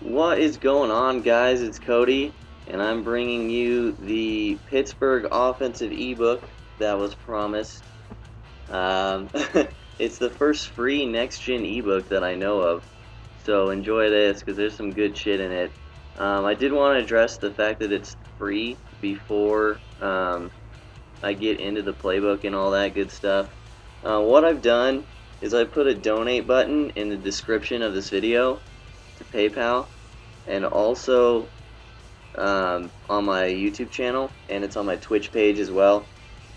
What is going on, guys? It's Cody, and I'm bringing you the Pittsburgh offensive ebook that was promised. Um, it's the first free next-gen ebook that I know of, so enjoy this because there's some good shit in it. I did want to address the fact that it's free before I get into the playbook and all that good stuff. What I've done is I put a donate button in the description of this video to PayPal, and also on my YouTube channel, and it's on my Twitch page as well.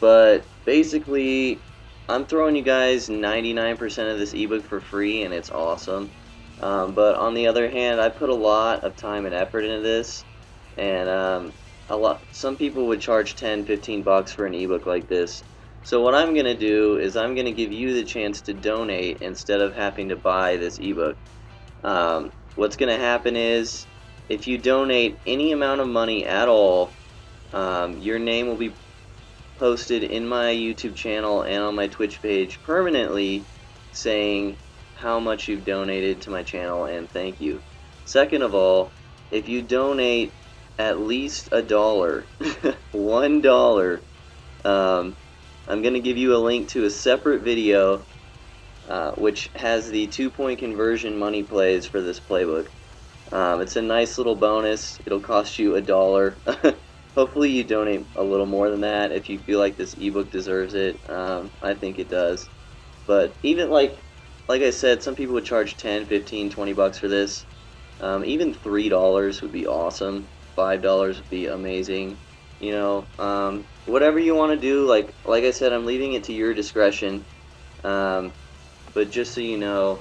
But basically, I'm throwing you guys 99% of this ebook for free, and it's awesome. But on the other hand, I put a lot of time and effort into this, and some people would charge 10, 15 bucks for an ebook like this. So what I'm gonna do is I'm gonna give you the chance to donate instead of having to buy this ebook. What's going to happen is if you donate any amount of money at all, your name will be posted in my YouTube channel and on my Twitch page permanently saying how much you've donated to my channel and thank you. Second of all, if you donate at least $1, $1, I'm going to give you a link to a separate video which has the 2-point conversion money plays for this playbook. It's a nice little bonus. It'll cost you $1. Hopefully you donate a little more than that if you feel like this ebook deserves it. I think it does. But even like I said, some people would charge 10, 15, 20 bucks for this. Even $3 would be awesome. $5 would be amazing. You know, whatever you want to do. Like I said, I'm leaving it to your discretion. But just so you know,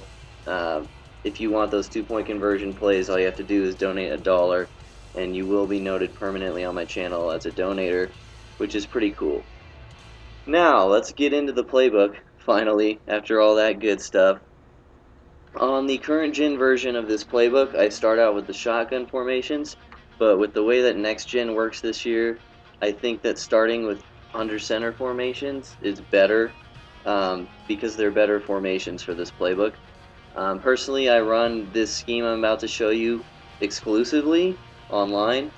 if you want those 2-point conversion plays, all you have to do is donate $1, and you will be noted permanently on my channel as a donator, which is pretty cool. Now, let's get into the playbook, finally, after all that good stuff. On the current gen version of this playbook, I start out with the shotgun formations, but with the way that next gen works this year, I think that starting with under center formations is better. Because they're better formations for this playbook. Personally, I run this scheme I'm about to show you exclusively online,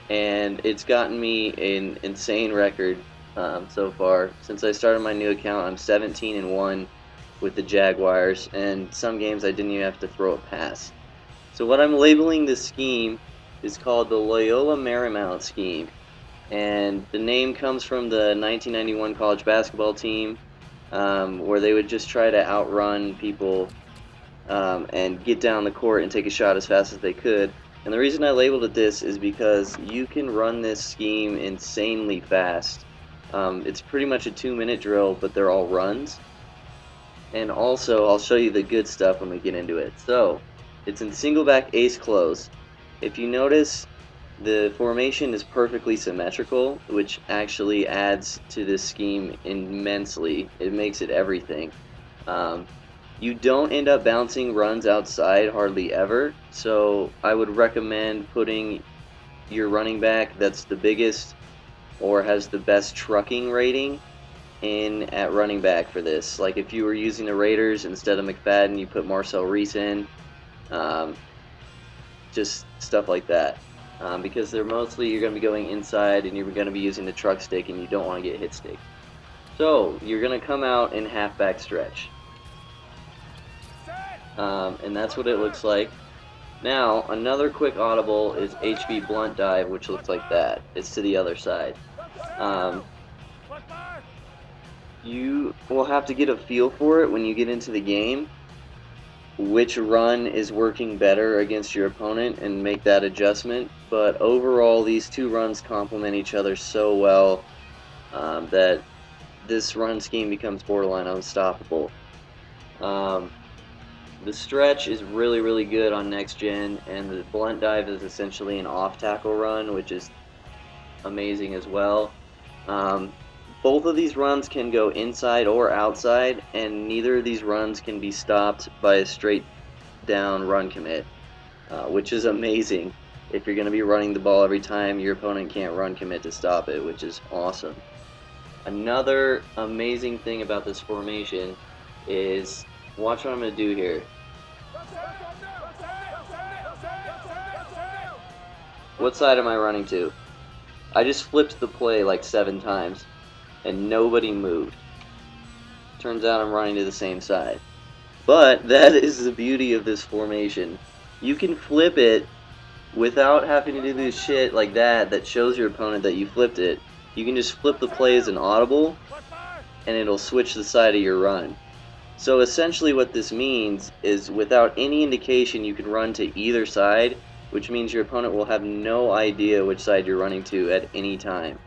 and it's gotten me an insane record so far. Since I started my new account, I'm 17-1 with the Jaguars, and some games I didn't even have to throw a pass. So what I'm labeling this scheme is called the Loyola Marymount scheme, and the name comes from the 1991 college basketball team. Where they would just try to outrun people and get down the court and take a shot as fast as they could. And the reason I labeled it this is because you can run this scheme insanely fast. It's pretty much a 2-minute drill, but they're all runs. And also, I'll show you the good stuff when we get into it. So, it's in single back ace close. If you notice, the formation is perfectly symmetrical, which actually adds to this scheme immensely. It makes it everything. You don't end up bouncing runs outside hardly ever, so I would recommend putting your running back that's the biggest or has the best trucking rating in at running back for this. Like if you were using the Raiders instead of McFadden, you put Marcel Reese in. Just stuff like that. Because they're mostly, you're going to be going inside and you're going to be using the truck stick and you don't want to get hit stick. So you're going to come out in halfback stretch. And that's what it looks like. Now, another quick audible is HB blunt dive, which looks like that. It's to the other side. You will have to get a feel for it when you get into the game, which run is working better against your opponent, and make that adjustment. But overall, these two runs complement each other so well that this run scheme becomes borderline unstoppable. The stretch is really, really good on next gen, and the blunt dive is essentially an off tackle run, which is amazing as well. Both of these runs can go inside or outside, and neither of these runs can be stopped by a straight down run commit, which is amazing. If you're going to be running the ball every time, your opponent can't run commit to stop it, which is awesome. Another amazing thing about this formation is, watch what I'm going to do here. What side am I running to? I just flipped the play like 7 times, and nobody moved. Turns out I'm running to the same side. But that is the beauty of this formation. You can flip it without having to do this shit like that shows your opponent that you flipped it. You can just flip the play as an audible, and it'll switch the side of your run. So essentially what this means is without any indication you can run to either side, which means your opponent will have no idea which side you're running to at any time.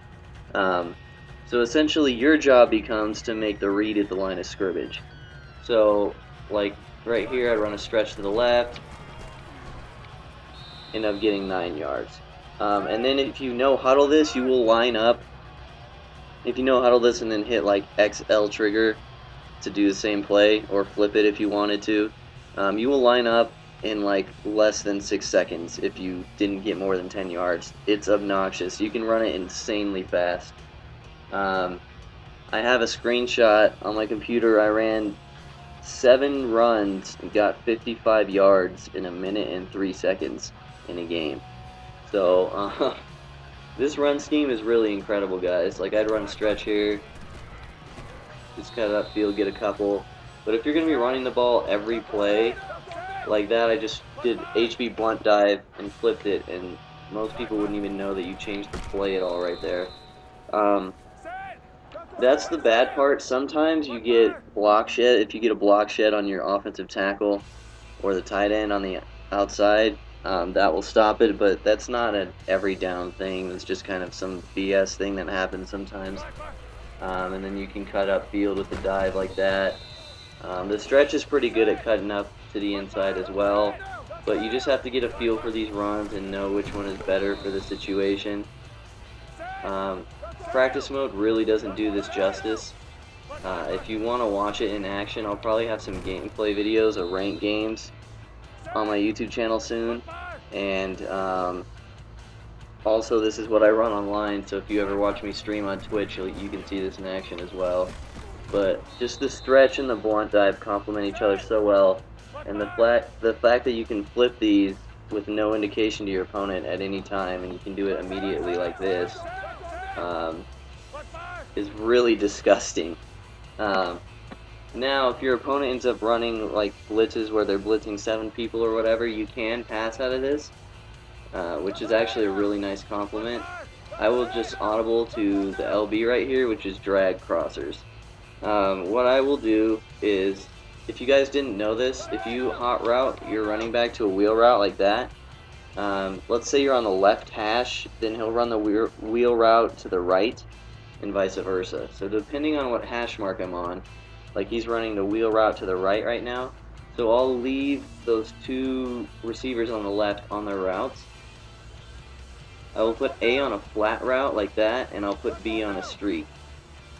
So essentially your job becomes to make the read at the line of scrimmage. So like right here, I run a stretch to the left, end up getting 9 yards. And then if you no huddle this, you will line up. If you no huddle this and then hit like XL trigger to do the same play, or flip it if you wanted to, you will line up in like less than 6 seconds if you didn't get more than 10 yards. It's obnoxious. You can run it insanely fast. I have a screenshot on my computer. I ran 7 runs and got 55 yards in 1 minute and 3 seconds in a game. So this run scheme is really incredible, guys. Like, I'd run a stretch here, just cut it upfield, get a couple. But if you're going to be running the ball every play like that, I just did HB blunt dive and flipped it, and most people wouldn't even know that you changed the play at all right there. That's the bad part. Sometimes you get block shed. If you get a block shed on your offensive tackle or the tight end on the outside, that will stop it, but that's not an every down thing. It's just kind of some BS thing that happens sometimes. And then you can cut up field with the dive like that. The stretch is pretty good at cutting up to the inside as well, but you just have to get a feel for these runs and know which one is better for the situation. Practice mode really doesn't do this justice. If you want to watch it in action, I'll probably have some gameplay videos of ranked games on my YouTube channel soon, and also this is what I run online, so if you ever watch me stream on Twitch, you can see this in action as well. But just the stretch and the blunt dive complement each other so well, and the fact that you can flip these with no indication to your opponent at any time, and you can do it immediately like this, is really disgusting. Now, if your opponent ends up running like blitzes where they're blitzing 7 people or whatever, you can pass out of this, which is actually a really nice compliment. I will just audible to the LB right here, which is drag crossers. What I will do is, if you guys didn't know this, if you hot route your running back to a wheel route like that, let's say you're on the left hash, then he'll run the wheel route to the right, and vice versa. So depending on what hash mark I'm on, like he's running the wheel route to the right now, so I'll leave those 2 receivers on the left on their routes. I will put A on a flat route like that, and I'll put B on a streak.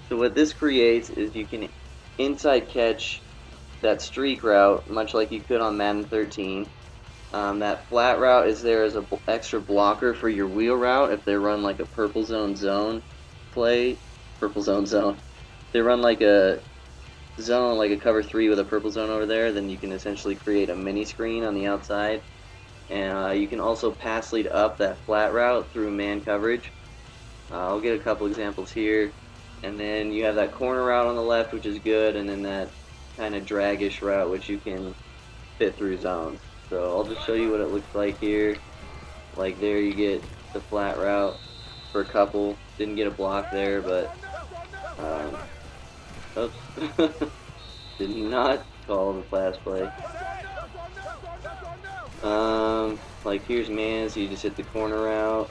So what this creates is you can inside catch that streak route, much like you could on Madden 13. That flat route is there as an extra blocker for your wheel route if they run like a purple zone play. Purple zone. They run like a zone, like a cover 3 with a purple zone over there, then you can essentially create a mini screen on the outside. And you can also pass lead up that flat route through man coverage. I'll get a couple examples here. And then you have that corner route on the left, which is good, and then that kind of drag-ish route, which you can fit through zones. So I'll just show you what it looks like here. Like there you get the flat route for a couple. Didn't get a block there, but oops. Did not call the pass play. Like here's man, so you just hit the corner route.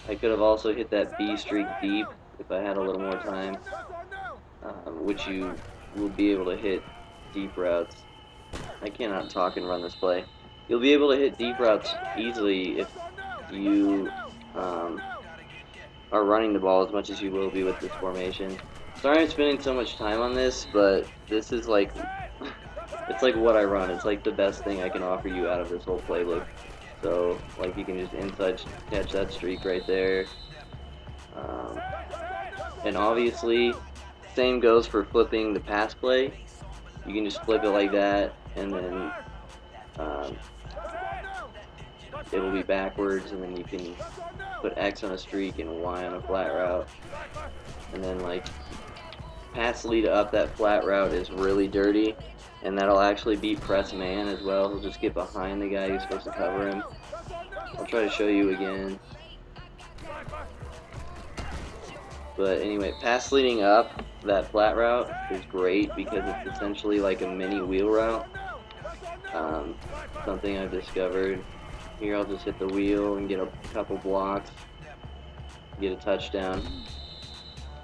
I could have also hit that B streak deep if I had a little more time, which you will be able to hit deep routes. I cannot talk and run this play. You'll be able to hit deep routes easily if you are running the ball as much as you will be with this formation. Sorry I'm spending so much time on this, but this is like, it's like what I run. It's like the best thing I can offer you out of this whole playbook. So, like, you can just inside catch that streak right there. And obviously, same goes for flipping the pass play. You can just flip it like that, and then it'll be backwards, and then you can put X on a streak and Y on a flat route. And then like pass lead up that flat route is really dirty, and that'll actually beat press man as well. He'll just get behind the guy who's supposed to cover him. I'll try to show you again. But anyway, pass leading up that flat route is great because it's essentially like a mini wheel route. Something I've discovered. Here I'll just hit the wheel and get a couple blocks, get a touchdown.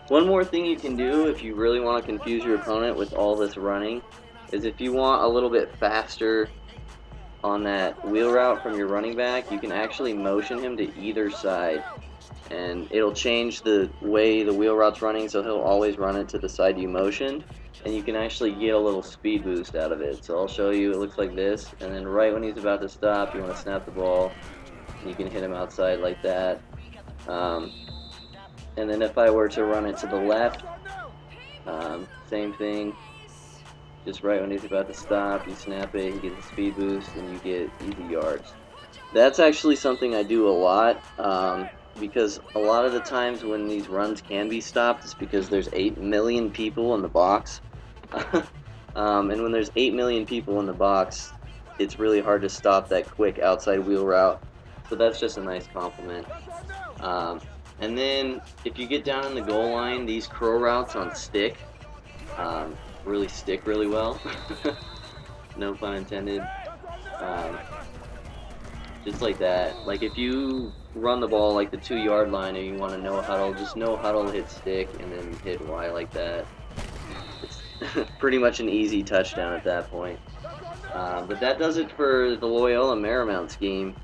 One more thing you can do if you really want to confuse your opponent with all this running is if you want a little bit faster on that wheel route from your running back, you can actually motion him to either side, and it'll change the way the wheel route's running, so he'll always run it to the side you motioned, and you can actually get a little speed boost out of it. So I'll show you. It looks like this, and then right when he's about to stop, you want to snap the ball, and you can hit him outside like that. And then if I were to run it to the left, same thing. Just right when he's about to stop, you snap it, he gets a speed boost, and you get easy yards. That's actually something I do a lot, because a lot of the times when these runs can be stopped, it's because there's 8 million people in the box. And when there's 8 million people in the box, it's really hard to stop that quick outside wheel route. So that's just a nice compliment. And then if you get down in the goal line, these crow routes on stick really stick really well. No pun intended. Just like that. Like if you run the ball like the 2-yard line and you want to no huddle, just no huddle, hit stick, and then hit Y like that. It's pretty much an easy touchdown at that point. But that does it for the Loyola Marymount scheme.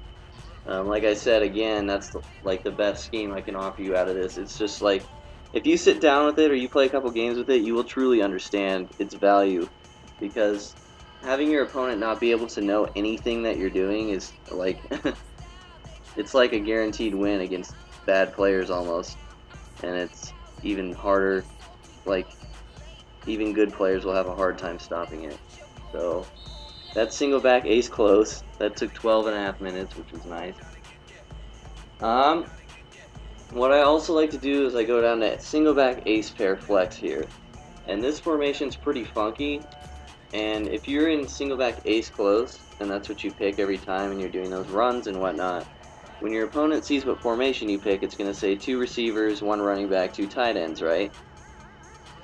Like I said, again, that's the best scheme I can offer you out of this. It's just like, if you sit down with it or you play a couple games with it, you will truly understand its value. Because having your opponent not be able to know anything that you're doing is like, it's like a guaranteed win against bad players almost. And it's even harder, like, even good players will have a hard time stopping it. So that's single back ace close. That took 12.5 minutes, which was nice. What I also like to do is I go down to single back ace pair flex here. And this formation's pretty funky. And if you're in single back ace close, and that's what you pick every time and you're doing those runs and whatnot, when your opponent sees what formation you pick, it's going to say 2 receivers, 1 running back, 2 tight ends, right?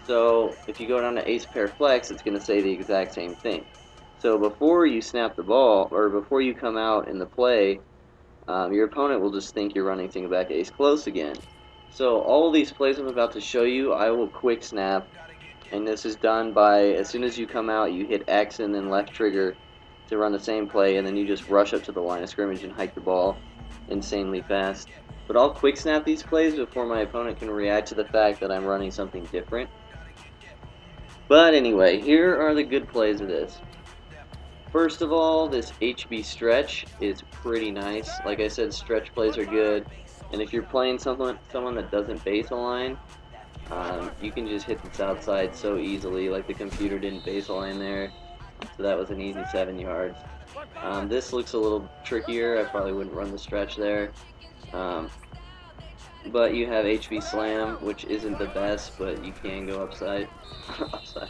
So if you go down to ace pair flex, it's going to say the exact same thing. So before you snap the ball, or before you come out in the play, your opponent will just think you're running single back ace close again. So all of these plays I'm about to show you, I will quick snap, and this is done by, as soon as you come out, you hit X and then left trigger to run the same play, and then you just rush up to the line of scrimmage and hike the ball insanely fast. But I'll quick snap these plays before my opponent can react to the fact that I'm running something different. But anyway, here are the good plays of this. First of all, this HB stretch is pretty nice. Like I said, stretch plays are good. And if you're playing someone that doesn't base align, you can just hit this outside so easily. Like the computer didn't base align there, so that was an easy 7 yards. This looks a little trickier. I probably wouldn't run the stretch there. But you have HB slam, which isn't the best, but you can go upside.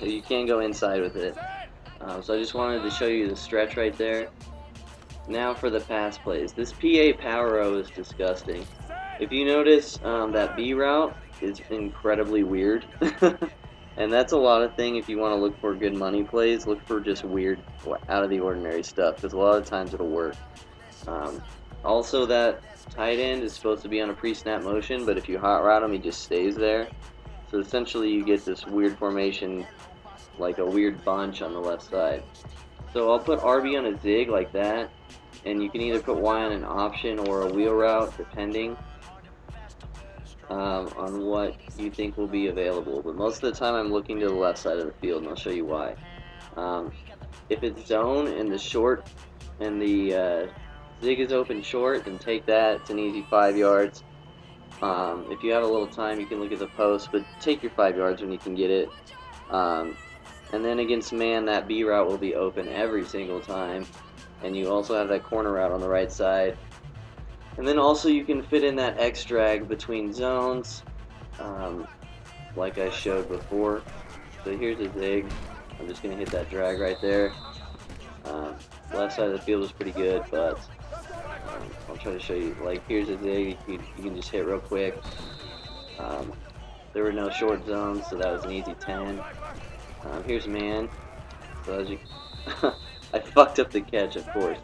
You can go inside with it. So I just wanted to show you the stretch right there. Now for the pass plays. This PA power row is disgusting. If you notice, that B route is incredibly weird. And that's a lot of thing. If you want to look for good money plays, look for just weird, out of the ordinary stuff, because a lot of times it'll work. Also, that tight end is supposed to be on a pre-snap motion, but if you hot route him, he just stays there. So essentially you get this weird formation, like a weird bunch on the left side. So I'll put RB on a zig like that, and you can either put Y on an option or a wheel route, depending on what you think will be available. But most of the time I'm looking to the left side of the field, and I'll show you why. If it's zone and the short and the zig is open short, then take that. It's an easy 5 yards. If you have a little time, you can look at the post, but take your 5 yards when you can get it. And then against man, that B route will be open every single time. and you also have that corner route on the right side. And then also you can fit in that X drag between zones, like I showed before. So here's a zig. I'm just going to hit that drag right there. Left side of the field was pretty good, but I'll try to show you. Like, here's a zig. You can just hit real quick. There were no short zones, so that was an easy 10. Here's man. So as you, I fucked up the catch, of course.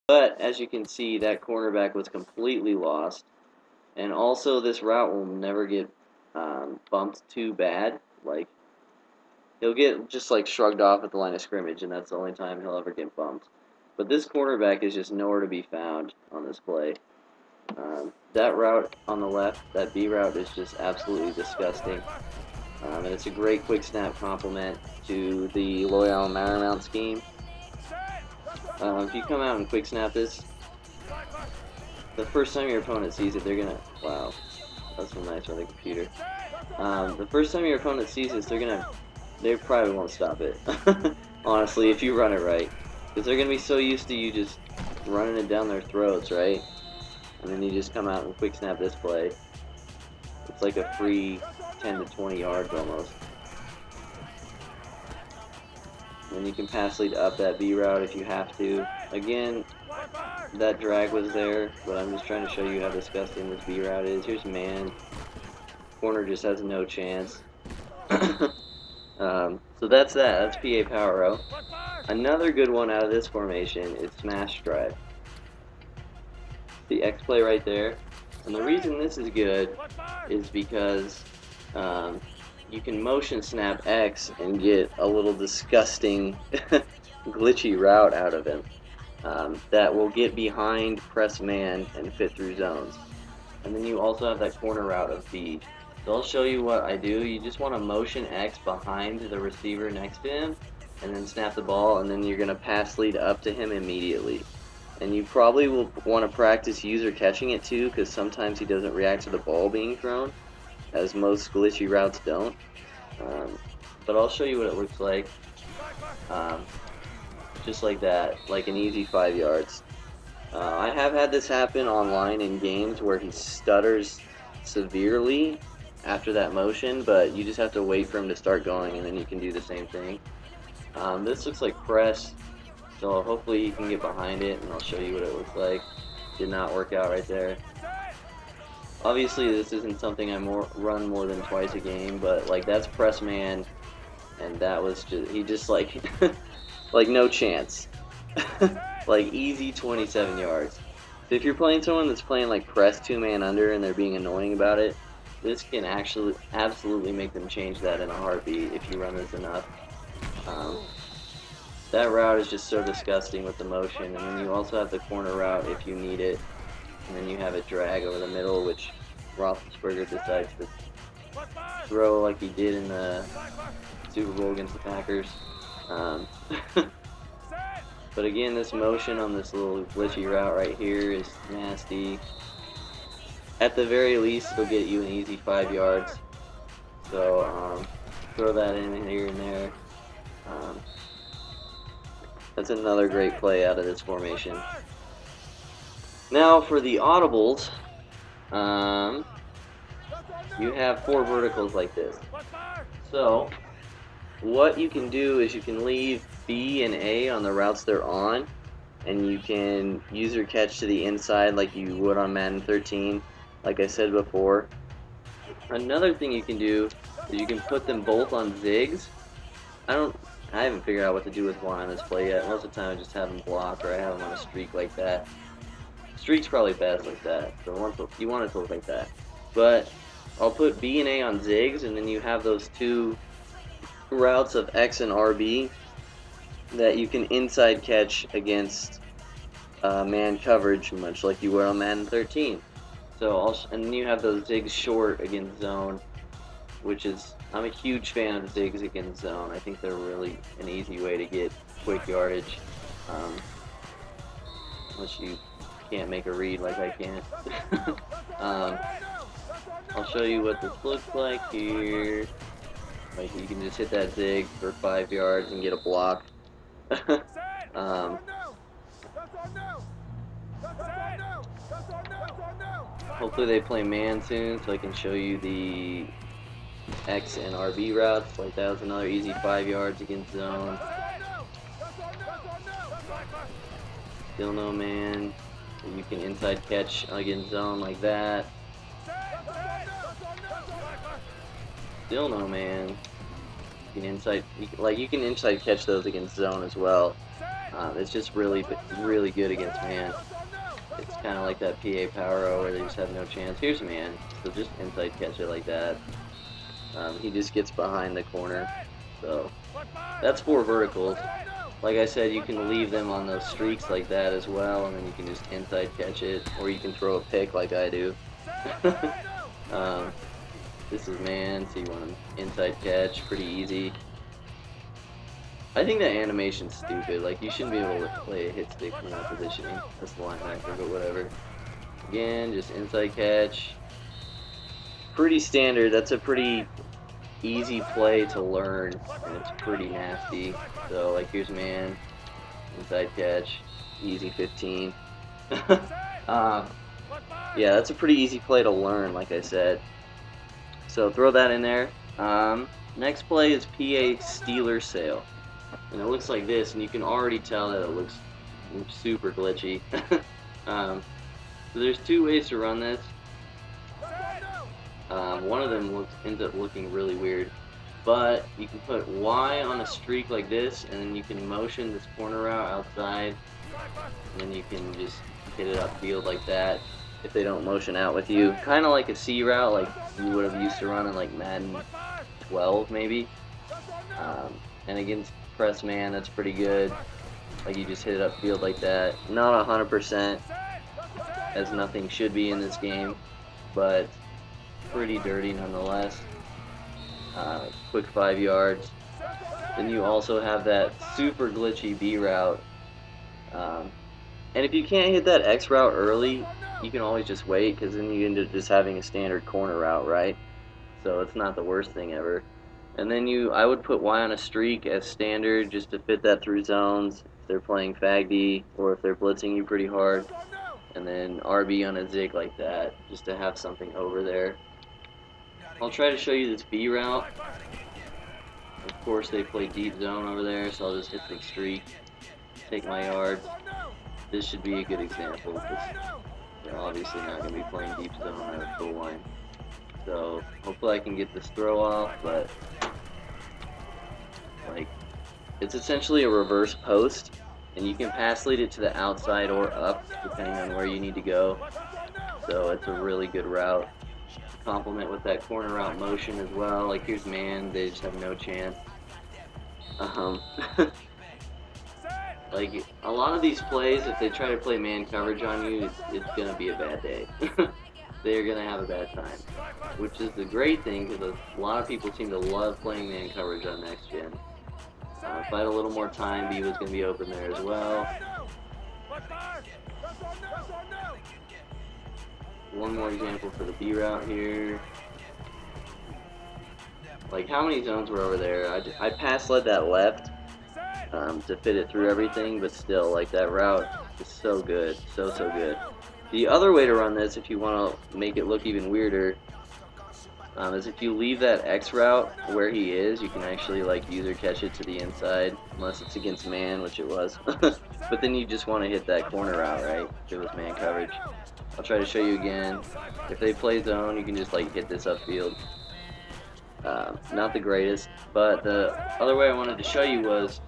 But as you can see, that cornerback was completely lost. And also, this route will never get bumped too bad. Like, he'll get just like shrugged off at the line of scrimmage, and that's the only time he'll ever get bumped. But this cornerback is just nowhere to be found on this play. That route on the left, that B route, is just absolutely disgusting. And it's a great quick snap complement to the Loyal Marymount scheme. If you come out and quick snap this, the first time your opponent sees it, they're gonna, wow, that's so nice on the computer. The first time your opponent sees this, they probably won't stop it. Honestly, if you run it right, because they're gonna be so used to you just running it down their throats, right? And then you just come out and quick snap this play. It's like a free 10 to 20 yards almost. And you can pass lead up that B route if you have to. Again, that drag was there, but I'm just trying to show you how disgusting this B route is. Here's man. Corner just has no chance. So that's that. That's PA Power Row. Another good one out of this formation is Smash Drive. The X play right there. And the reason this is good is because you can motion snap X and get a little disgusting glitchy route out of him that will get behind press man and fit through zones. And then you also have that corner route of B. So I'll show you what I do. You just want to motion X behind the receiver next to him and then snap the ball, and then you're going to pass lead up to him immediately. And you probably will want to practice user catching it too, because sometimes he doesn't react to the ball being thrown, as most glitchy routes don't. But I'll show you what it looks like. Just like that, like an easy 5 yards. I have had this happen online in games where he stutters severely after that motion, but you just have to wait for him to start going, and then you can do the same thing. This looks like press, so hopefully you can get behind it, and I'll show you what it looks like. Did not work out right there. Obviously, this isn't something I run more than twice a game, but like that's press man, and that was just, he just like like no chance. Like easy 27 yards. So if you're playing someone that's playing like press 2-man under and they're being annoying about it, this can actually absolutely make them change that in a heartbeat if you run this enough. That route is just so disgusting with the motion, and then you also have the corner route if you need it, and then you have a drag over the middle, which Roethlisberger decides to throw like he did in the Super Bowl against the Packers. But again, this motion on this little glitchy route right here is nasty. At the very least, it'll get you an easy 5 yards. So throw that in here and there. That's another great play out of this formation. Now for the audibles, you have 4 verticals like this. So what you can do is you can leave B and A on the routes they're on, and you can use your catch to the inside like you would on Madden 13, like I said before. Another thing you can do is you can put them both on zigs. I haven't figured out what to do with one on this play yet. Most of the time I just have them block, or I have them on a streak like that. Streak's probably best like that, so you want it to look like that. But I'll put B and A on zigs, and then you have those 2 routes of X and RB that you can inside catch against man coverage, much like you would on Madden 13. So and then you have those zigs short against zone, which is, I'm a huge fan of the zigs against zone. I think they're really an easy way to get quick yardage, unless you can't make a read like I can. I'll show you what this looks like here. Like you can just hit that zig for 5 yards and get a block. Hopefully they play man soon so I can show you the X and RB routes. Like that was another easy 5 yards against zone. Still no man. You can inside catch against zone like that. Still no man. You can inside catch those against zone as well. It's just really good against man. It's kind of like that PA Power where they just have no chance. Here's man, so just inside catch it like that. He just gets behind the corner. So that's 4 verticals. Like I said, you can leave them on those streaks like that as well, and then you can just inside catch it, or you can throw a pick like I do. This is man, so you want to inside catch, pretty easy. I think that animation's stupid. Like, you shouldn't be able to play a hit stick from that positioning. That's the linebacker, but whatever. Again, just inside catch. Pretty standard. That's a pretty easy play to learn, and it's pretty nasty. So, like, here's man, inside catch, easy 15. Yeah, that's a pretty easy play to learn, like I said. So throw that in there. Next play is PA Steeler Sail. And it looks like this, and you can already tell that it looks super glitchy. So there's 2 ways to run this. One of them ends up looking really weird, but you can put Y on a streak like this, and then you can motion this corner route outside, and then you can just hit it upfield like that if they don't motion out with you. Kind of like a C route like you would have used to run in like Madden 12 maybe. And against press man, that's pretty good. Like you just hit it upfield like that. Not 100%, as nothing should be in this game, but pretty dirty nonetheless. Quick 5 yards. Then you also have that super glitchy B route. And if you can't hit that X route early, you can always just wait, because then you end up just having a standard corner route, right? So it's not the worst thing ever. And then I would put Y on a streak as standard just to fit that through zones if they're playing fag D or if they're blitzing you pretty hard. And then RB on a zig like that just to have something over there. I'll try to show you this B route. Of course they play deep zone over there, so I'll just hit the streak, take my yards. This should be a good example, because they're obviously not going to be playing deep zone out of full line. So hopefully I can get this throw off, but like it's essentially a reverse post, and you can pass lead it to the outside or up depending on where you need to go. So it's a really good route. Complement with that corner route motion as well. Like here's man, they just have no chance. Like a lot of these plays, if they try to play man coverage on you, it's gonna be a bad day. They're gonna have a bad time, which is the great thing, because a lot of people seem to love playing man coverage on next gen. If I had a little more time, B was gonna be open there as well. One more example for the B route here. Like how many zones were over there? I pass led that left to fit it through everything, but still, like that route is so good, so good. The other way to run this, if you want to make it look even weirder, is if you leave that X route where he is, you can actually like user catch it to the inside, unless it's against man, which it was. But then you just want to hit that corner route, right? If it was man coverage. I'll try to show you again. If they play zone, you can just like hit this upfield. Not the greatest, but the other way I wanted to show you was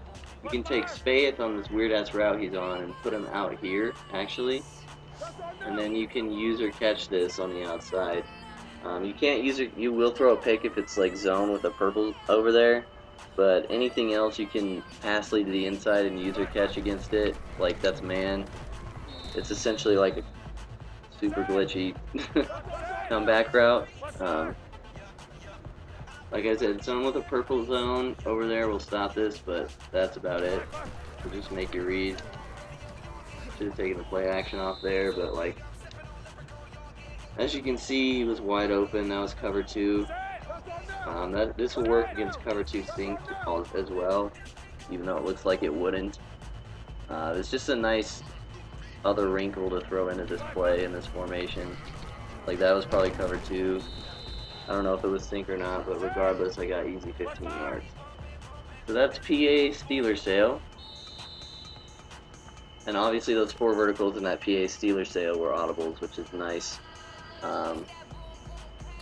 you can take Spaeth on this weird ass route he's on and put him out here actually, and then you can user catch this on the outside. You can't you will throw a pick if it's like zone with a purple over there, but anything else you can pass lead to the inside and user catch against it. Like that's man. It's essentially like a super glitchy comeback route. Like I said, zone with a purple zone over there will stop this, but that's about it. So just make your read. Should have taken the play action off there, but like, as you can see, he was wide open. That was cover 2. This will work against cover 2 sinks as well, even though it looks like it wouldn't. It's just a nice other wrinkle to throw into this play in this formation. Like that was probably cover 2. I don't know if it was sink or not, but regardless, I got easy 15 yards. So that's PA Steeler sale. And obviously those 4 verticals in that PA Steeler sale were audibles, which is nice.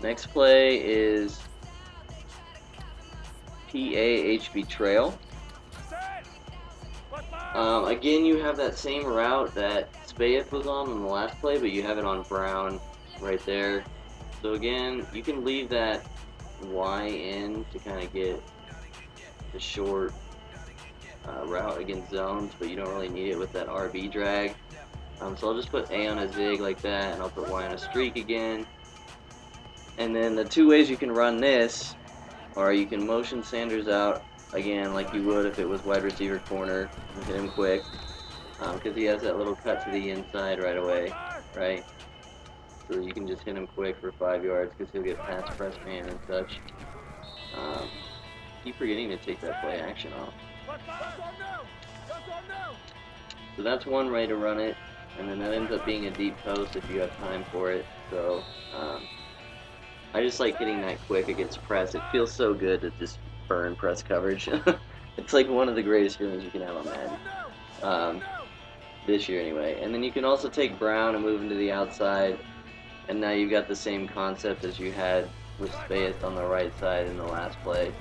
Next play is PA HB Trail. Again, you have that same route that Spaeth was on the last play, but you have it on Brown right there. So again, you can leave that Y in to kind of get the short route against zones, but you don't really need it with that RB drag. So I'll just put A on a zig like that, and I'll put Y on a streak again. And then the 2 ways you can run this are you can motion Sanders out again like you would if it was wide receiver corner and hit him quick, because he has that little cut to the inside right away, right? So you can just hit him quick for 5 yards because he'll get past press man and such. Keep forgetting to take that play action off. So that's one way to run it, and then that ends up being a deep post if you have time for it. So I just like hitting that quick against press. It feels so good to just burn press coverage. It's like one of the greatest feelings you can have on Madden. This year anyway. And then you can also take Brown and move him to the outside, and now you've got the same concept as you had with Spaeth on the right side in the last play.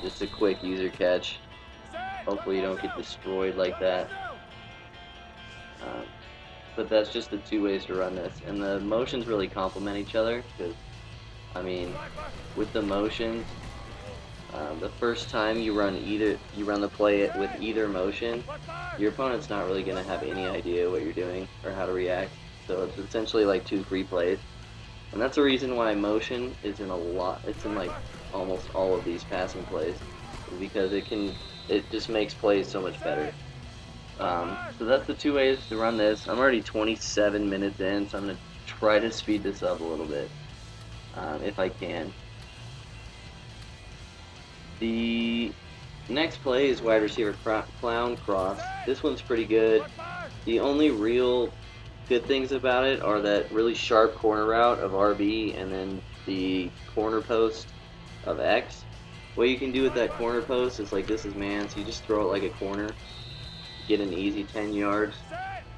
Just a quick user catch. Hopefully you don't get destroyed like that. But that's just the 2 ways to run this. And the motions really complement each other, because, I mean, with the motions, the first time you run the play with either motion, your opponent's not really going to have any idea what you're doing or how to react. So it's essentially like 2 free plays. And that's the reason why motion is in it's in like almost all of these passing plays, because it just makes plays so much better. So that's the 2 ways to run this. I'm already 27 minutes in, so I'm going to try to speed this up a little bit, if I can. The next play is wide receiver clown cross. This one's pretty good. The only real good things about it are that really sharp corner route of RB and then the corner post of X. What you can do with that corner post is like this is man, so you just throw it like a corner, get an easy 10 yards,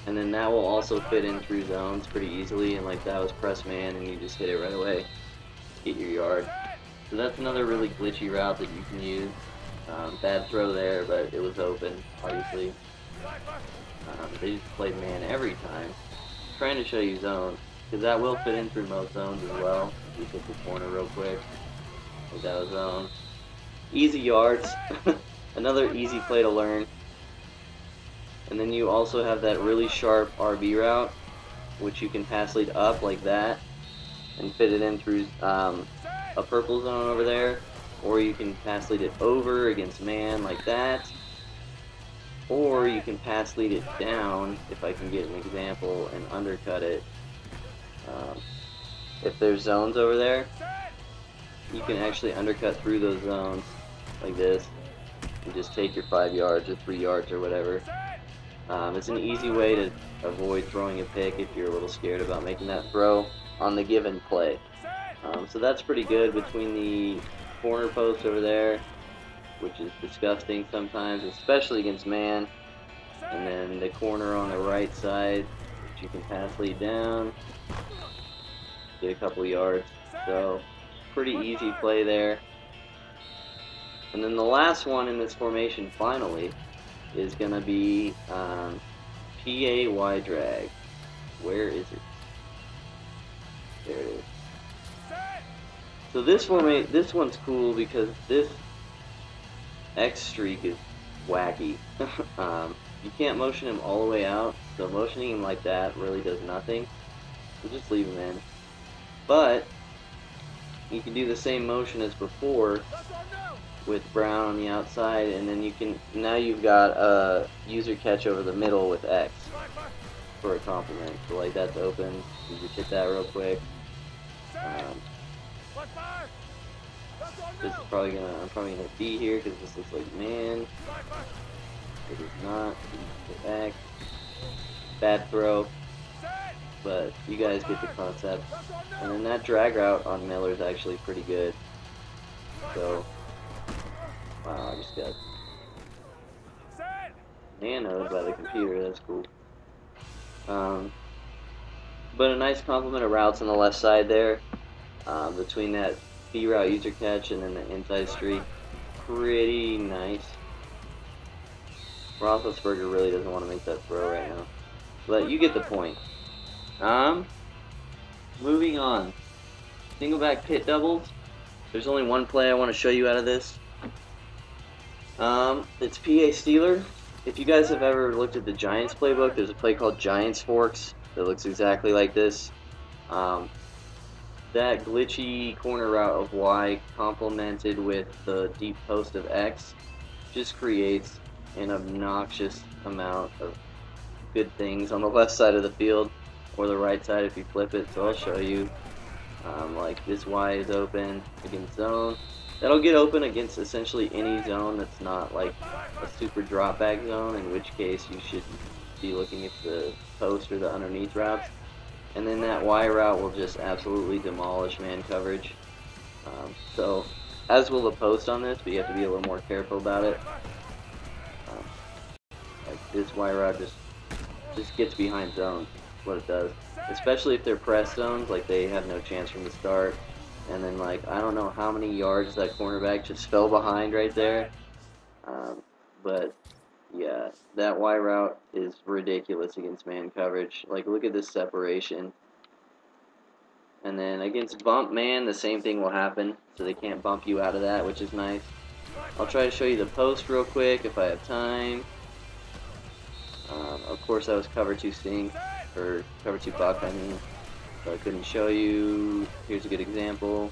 and then that will also fit in through zones pretty easily, and like that was press man and you just hit it right away to get your yard. So that's another really glitchy route that you can use. Bad throw there, but it was open, obviously. They just played man every time. I'm trying to show you zones, because that will fit in through most zones as well. You hit the corner real quick. Like that was zone. Easy yards. Another easy play to learn. And then you also have that really sharp RB route, which you can pass lead up like that and fit it in through a purple zone over there, or you can pass lead it over against man like that, or you can pass lead it down, if I can get an example, and undercut it. If there's zones over there, you can actually undercut through those zones like this and just take your 5 yards or 3 yards or whatever. It's an easy way to avoid throwing a pick if you're a little scared about making that throw on the given play. So that's pretty good between the corner post over there, which is disgusting sometimes, especially against man, and then the corner on the right side, which you can pass lead down, get a couple yards. So pretty easy play there. And then the last one in this formation finally is going to be PAY drag. Where is it? There it is. So this one's cool because this X streak is wacky. You can't motion him all the way out, so motioning him like that really does nothing. So just leave him in. But you can do the same motion as before with Brown on the outside, and then now you've got a user catch over the middle with X for a compliment. So like that's open. You just hit that real quick. This is I'm probably gonna be here because this looks like man. It is not. Hit X. Bad throw, but you guys get the concept. And then that drag route on Miller is actually pretty good. So, wow, I just got nanoed by the computer. That's cool. But a nice complement of routes on the left side there, between that B route user catch and then the inside streak. Pretty nice. Roethlisberger really doesn't want to make that throw right now, but you get the point. Moving on. Single back pit doubles. There's only one play I want to show you out of this. It's PA Steeler. If you guys have ever looked at the Giants playbook, there's a play called Giants Forks that looks exactly like this. That glitchy corner route of Y complemented with the deep post of X just creates an obnoxious amount of good things on the left side of the field, or the right side if you flip it. So I'll show you. Like this Y is open against zone. That'll get open against essentially any zone that's not like a super drop back zone, in which case you should be looking at the post or the underneath routes. And then that Y route will just absolutely demolish man coverage. So, as will the post on this, but you have to be a little more careful about it. Like this Y route just gets behind zones, is what it does. Especially if they're press zones, like they have no chance from the start. And then, like, I don't know how many yards that cornerback just fell behind right there. But, yeah, that Y route is ridiculous against man coverage. Like, look at this separation. And then against bump man, the same thing will happen. So they can't bump you out of that, which is nice. I'll try to show you the post real quick if I have time. Of course, that was cover 2 sink, or cover 2 buck, I mean. So I couldn't show you. Here's a good example.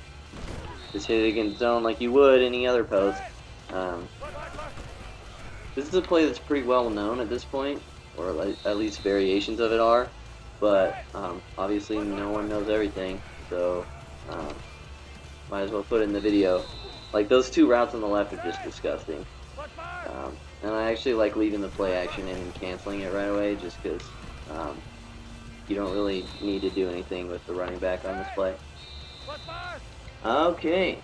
Just hit it against zone like you would any other post. This is a play that's pretty well known at this point, or at least variations of it are. But obviously no one knows everything, so might as well put it in the video. Like those two routes on the left are just disgusting. And I actually like leaving the play action in and canceling it right away, just because you don't really need to do anything with the running back on this play. Okay,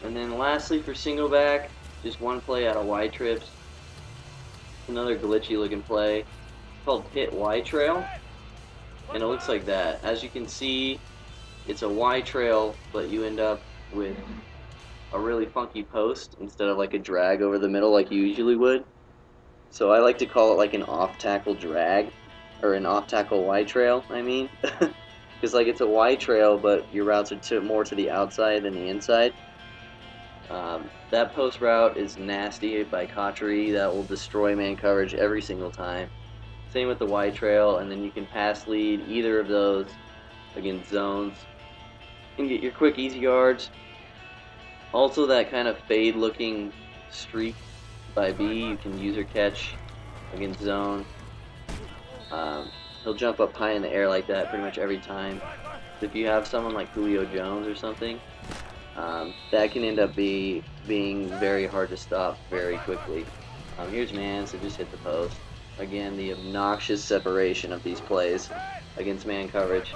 and then lastly for single back, just one play out of Y trips. Another glitchy looking play. It's called hit Y trail, and it looks like that. As you can see, it's a Y trail, but you end up with a really funky post instead of like a drag over the middle like you usually would. So I like to call it like an off tackle drag, or an off tackle Y trail, I mean. Because like it's a Y trail, but your routes are more to the outside than the inside. That post route is nasty by Cotchery. That will destroy man coverage every single time. Same with the Y trail, and then you can pass lead either of those against zones and get your quick easy yards. Also, that kind of fade looking streak by B, you can user catch against zone. He'll jump up high in the air like that pretty much every time. So if you have someone like Julio Jones or something, that can end up being very hard to stop very quickly. Here's man, so just hit the post. Again, the obnoxious separation of these plays against man coverage.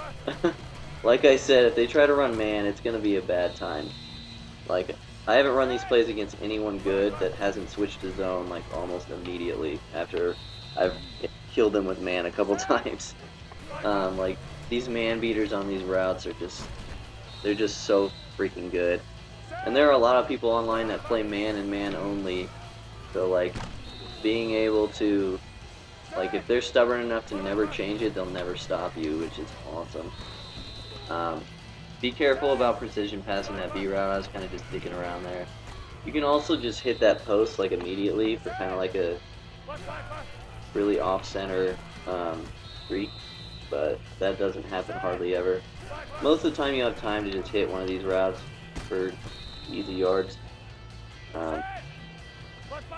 Like I said, if they try to run man, it's going to be a bad time. Like, I haven't run these plays against anyone good that hasn't switched to zone like almost immediately after I've killed them with man a couple times. Like, these man beaters on these routes are they're just so freaking good. And there are a lot of people online that play man and man only. So, like, being able to, like, if they're stubborn enough to never change it, they'll never stop you, which is awesome. Be careful about precision passing that B route. I was kind of just digging around there. You can also just hit that post like immediately for kind of like a really off-center streak, but that doesn't happen hardly ever. Most of the time you have time to just hit one of these routes for easy yards.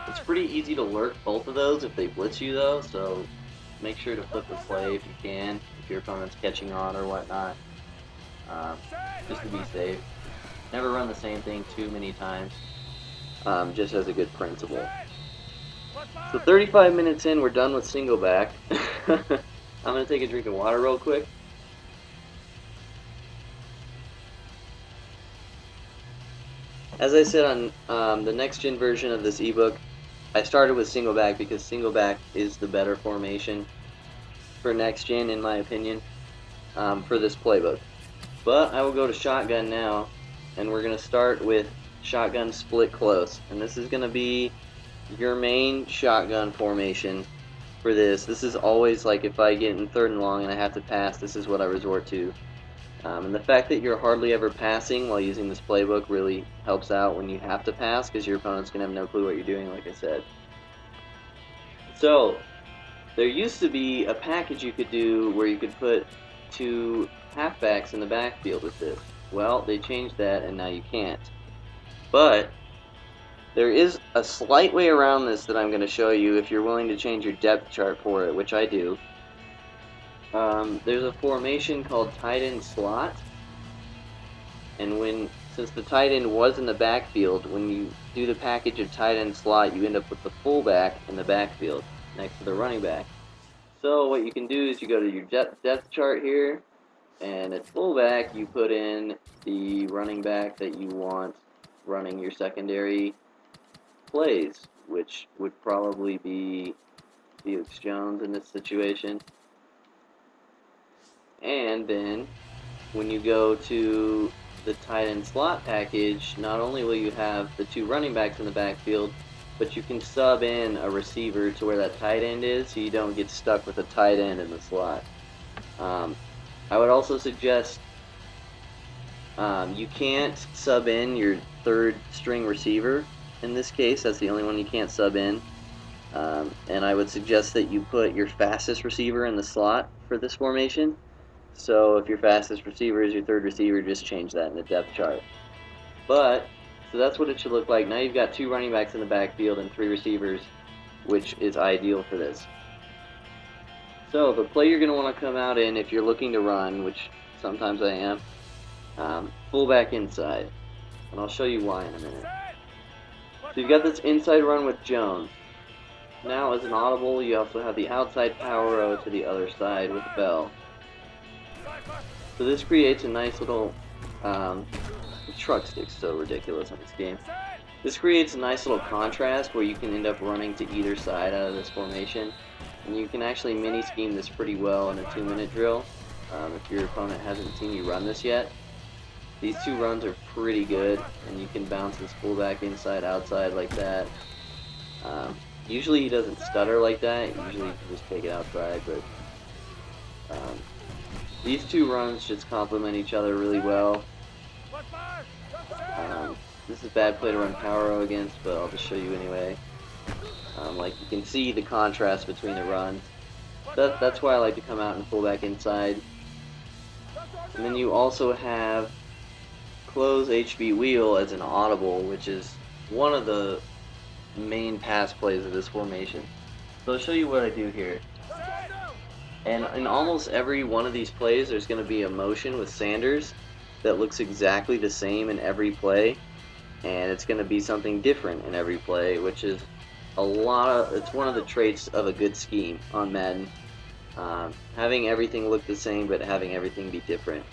It's pretty easy to lurk both of those if they blitz you though, so make sure to flip the play if you can, if your opponent's catching on or whatnot. Just to be safe. Never run the same thing too many times, just as a good principle. So 35 minutes in, we're done with single back. I'm going to take a drink of water real quick. As I said on the next gen version of this ebook, I started with single back because single back is the better formation for next gen, in my opinion, for this playbook. But I will go to shotgun now, and we're going to start with shotgun split close. And this is going to be your main shotgun formation for this. This is always like if I get in 3rd and long and I have to pass, this is what I resort to. And the fact that you're hardly ever passing while using this playbook really helps out when you have to pass, because your opponent's going to have no clue what you're doing, like I said. So, there used to be a package you could do where you could put 2 halfbacks in the backfield with this. Well, they changed that and now you can't. But there is a slight way around this that I'm going to show you if you're willing to change your depth chart for it, which I do. There's a formation called tight end slot, and since the tight end was in the backfield, when you do the package of tight end slot, you end up with the fullback in the backfield next to the running back. So what you can do is you go to your depth chart here, and at fullback you put in the running back that you want running your secondary plays, which would probably be Felix Jones in this situation. And then when you go to the tight end slot package, not only will you have the 2 running backs in the backfield, but you can sub in a receiver to where that tight end is, so you don't get stuck with a tight end in the slot. I would also suggest you can't sub in your 3rd string receiver. In this case, that's the only one you can't sub in. And I would suggest that you put your fastest receiver in the slot for this formation. So if your fastest receiver is your 3rd receiver, just change that in the depth chart. So that's what it should look like. Now you've got 2 running backs in the backfield and 3 receivers, which is ideal for this. So the play you're going to want to come out in if you're looking to run, which sometimes I am, fullback inside. And I'll show you why in a minute. So you've got this inside run with Jones. Now as an audible, you also have the outside power row to the other side with Bell. So this creates a nice little, the truck stick's so ridiculous on this game. This creates a nice little contrast where you can end up running to either side out of this formation. And you can actually mini-scheme this pretty well in a 2-minute drill, if your opponent hasn't seen you run this yet. These 2 runs are pretty good, and you can bounce this fullback inside, outside like that. Usually he doesn't stutter like that, usually you can just take it outside, but these 2 runs just complement each other really well. This is a bad play to run power row against, but I'll just show you anyway. Like you can see the contrast between the runs. That's why I like to come out and pull back inside. And then you also have close HB wheel as an audible, which is one of the main pass plays of this formation. So I'll show you what I do here. And in almost every one of these plays, there's going to be a motion with Sanders that looks exactly the same in every play, and it's going to be something different in every play, which is it's one of the traits of a good scheme on Madden. Having everything look the same, but having everything be different.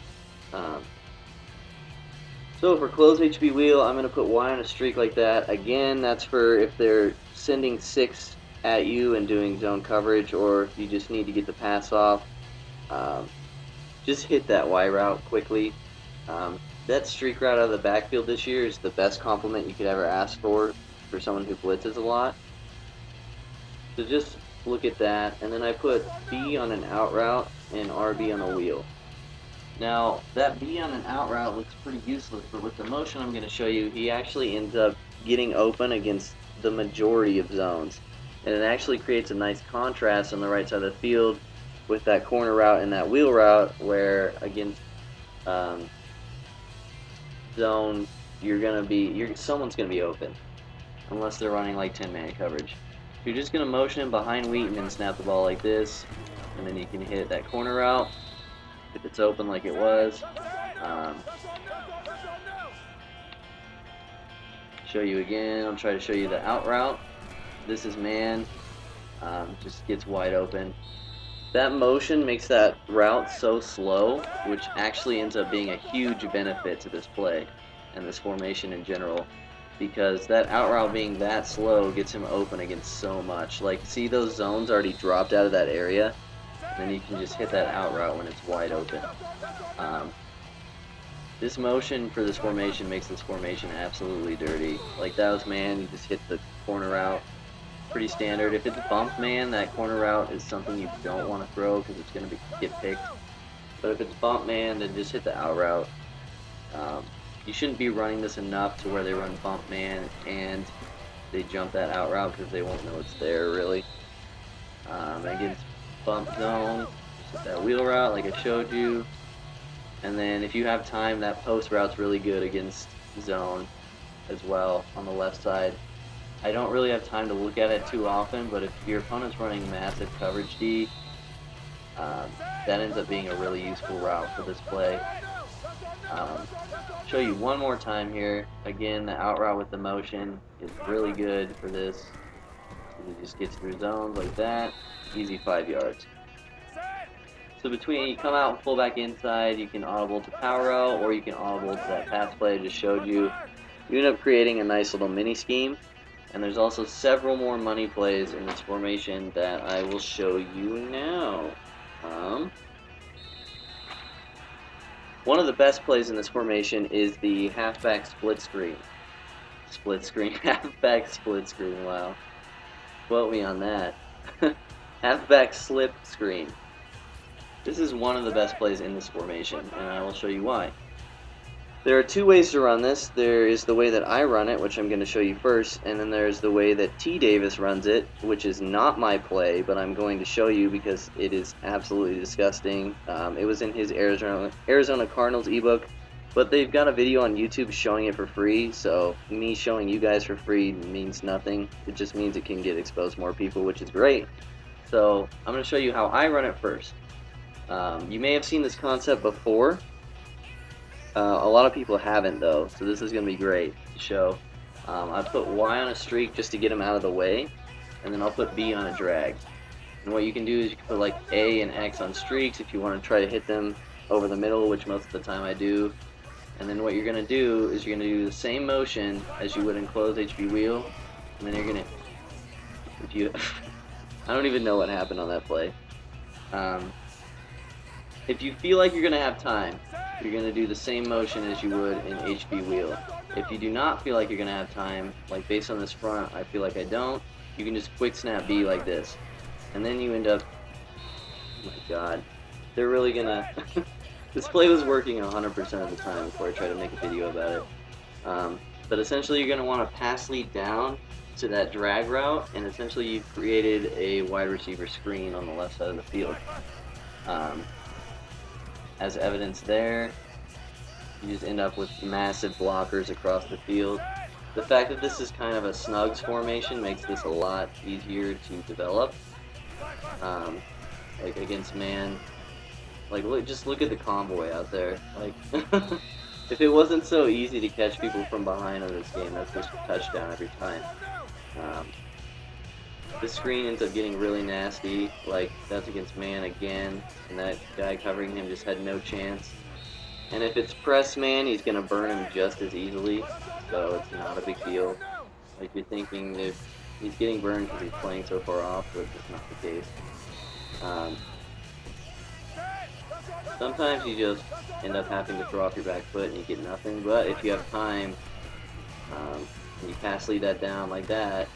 So for close HB wheel, I'm going to put Y on a streak like that. Again, that's for if they're sending 6 at you and doing zone coverage, or if you just need to get the pass off. Just hit that Y route quickly. That streak route out of the backfield this year is the best compliment you could ever ask for someone who blitzes a lot. So just look at that, and then I put B on an out route and RB on a wheel. Now, that B on an out route looks pretty useless, but with the motion I'm going to show you, he actually ends up getting open against the majority of zones. And it actually creates a nice contrast on the right side of the field with that corner route and that wheel route, where against zone, someone's going to be open, unless they're running like 10-man coverage. You're just going to motion him behind Wheaton and snap the ball like this, and then you can hit that corner route if it's open like it was. Show you again. I'll try to show you the out route. This is man. Just gets wide open. That motion makes that route so slow, which actually ends up being a huge benefit to this play and this formation in general, because that out route being that slow gets him open against so much. Like, see those zones already dropped out of that area? Then you can just hit that out route when it's wide open. This motion for this formation makes this formation absolutely dirty. Like, that was man, you just hit the corner route. Pretty standard. If it's bump man, that corner route is something you don't want to throw because it's going to get picked. But if it's bump man, then just hit the out route. You shouldn't be running this enough to where they run bump man and they jump that out route because they won't know it's there really. Against bump zone, just hit that wheel route like I showed you. And then if you have time, that post route's really good against zone as well on the left side. I don't really have time to look at it too often, but if your opponent's running massive coverage D, that ends up being a really useful route for this play. Show you one more time here. Again, the out route with the motion is really good for this. It just gets through zones like that. Easy 5 yards. So between, you come out and pull back inside, you can audible to power out, or you can audible to that pass play I just showed you. You end up creating a nice little mini scheme. And there's also several more money plays in this formation that I will show you now. One of the best plays in this formation is the halfback split screen. Halfback split screen, wow. Quote me on that. Halfback slip screen. This is one of the best plays in this formation, and I will show you why. There are two ways to run this. There is the way that I run it, which I'm going to show you first, and then there's the way that T. Davis runs it, which is not my play, but I'm going to show you because it is absolutely disgusting. It was in his Arizona Cardinals ebook, but they've got a video on YouTube showing it for free, so me showing you guys for free means nothing. It just means it can get exposed to more people, which is great. So I'm going to show you how I run it first. You may have seen this concept before. A lot of people haven't though, so this is going to be great to show. I put Y on a streak just to get him out of the way, and then I'll put B on a drag. And what you can do is you can put like A and X on streaks if you want to try to hit them over the middle, which most of the time I do. And then what you're going to do is you're going to do the same motion as you would in closed HB wheel, and then you're going to, I don't even know what happened on that play. If you feel like you're going to have time, you're going to do the same motion as you would in HB wheel. If you do not feel like you're going to have time, like based on this front, I feel like I don't, you can just quick snap B like this. And then you end up, oh my god, they're really going to, this play was working 100% of the time before I tried to make a video about it. But essentially you're going to want to pass lead down to that drag route, and essentially you've created a wide receiver screen on the left side of the field. As evidence there, you just end up with massive blockers across the field. The fact that this is kind of a snugs formation makes this a lot easier to develop. Like against man, like just look at the convoy out there. Like, if it wasn't so easy to catch people from behind on this game, that's just a touchdown every time. The screen ends up getting really nasty, like that's against man again, and that guy covering him just had no chance. And if it's press man, he's going to burn him just as easily, so it's not a big deal. Like you're thinking that he's getting burned because he's playing so far off, but that's not the case. Sometimes you just end up having to throw off your back foot and you get nothing, but if you have time, and you pass lead that down like that,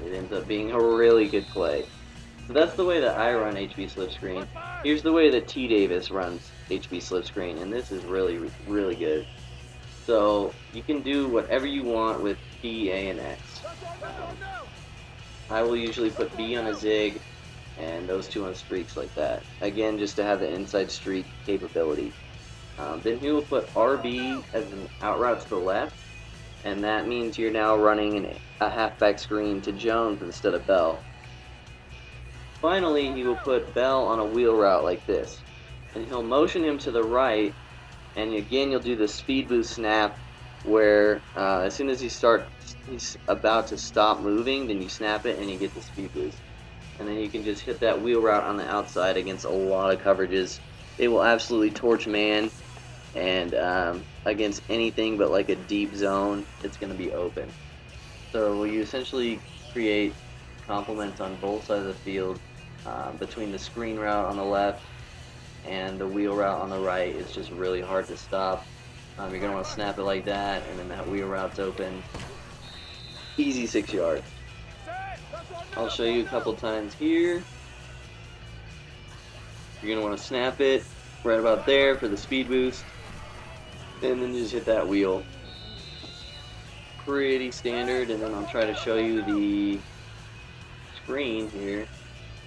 it ends up being a really good play. So that's the way that I run HB slip screen. Here's the way that T. Davis runs HB slip screen, and this is really, really good. So you can do whatever you want with B, A, and X. I will usually put B on a zig and those two on streaks like that. Again, just to have the inside streak capability. Then he will put RB as an out route to the left, and that means you're now running a halfback screen to Jones instead of Bell. Finally, he will put Bell on a wheel route like this, and he'll motion him to the right, and again you'll do the speed boost snap where as soon as he's about to stop moving, then you snap it and you get the speed boost. and then you can just hit that wheel route on the outside against a lot of coverages. It will absolutely torch man, and against anything but like a deep zone, it's going to be open. So you essentially create complements on both sides of the field between the screen route on the left and the wheel route on the right. It's just really hard to stop. You're going to want to snap it like that, and then that wheel route's open. Easy 6 yards. I'll show you a couple times here. You're going to want to snap it right about there for the speed boost, and then just hit that wheel. Pretty standard, and then I'll try to show you the screen here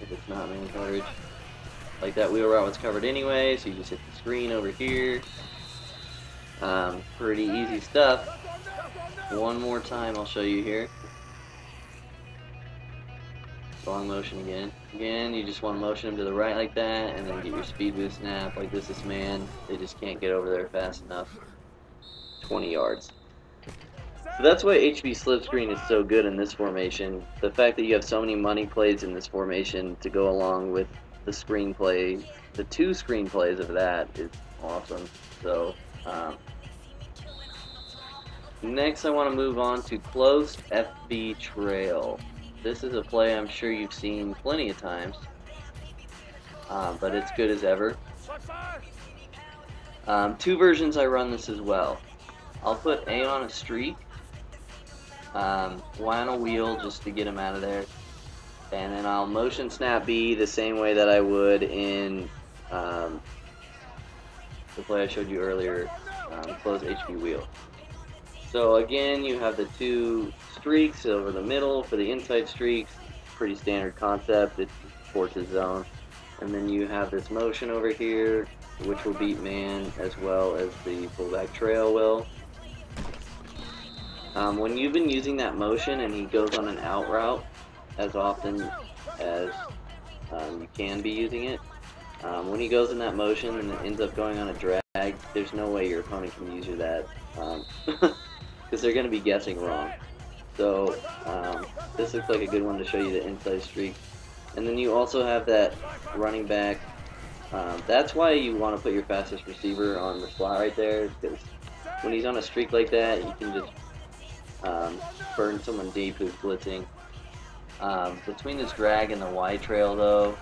if it's not man coverage. Like that wheel route was covered anyway, so you just hit the screen over here. Pretty easy stuff. One more time I'll show you here. Long motion again. Again, you just want to motion them to the right like that, and then get your speed boost snap like this is man. They just can't get over there fast enough. 20 yards. So that's why HB slip screen is so good in this formation. The fact that you have so many money plays in this formation to go along with the screenplay, the 2 screenplays of that is awesome. So next I want to move on to closed FB trail. This is a play I'm sure you've seen plenty of times, but it's good as ever. 2 versions I run this as well. I'll put A on a streak, Y on a wheel just to get him out of there, and then I'll motion snap B the same way that I would in the play I showed you earlier, close HB wheel. So again, you have the 2 streaks over the middle for the inside streaks. Pretty standard concept. It forces zone. And then you have this motion over here, which will beat man as well as the fullback trail will. When you've been using that motion and he goes on an out route as often as you can be using it, when he goes in that motion and it ends up going on a drag, there's no way your opponent can use you that. Because they're going to be guessing wrong. So this looks like a good one to show you the inside streak. And then you also have that running back. That's why you want to put your fastest receiver on the slot right there, because when he's on a streak like that, you can just burn someone deep who's blitzing. Between this drag and the Y trail though,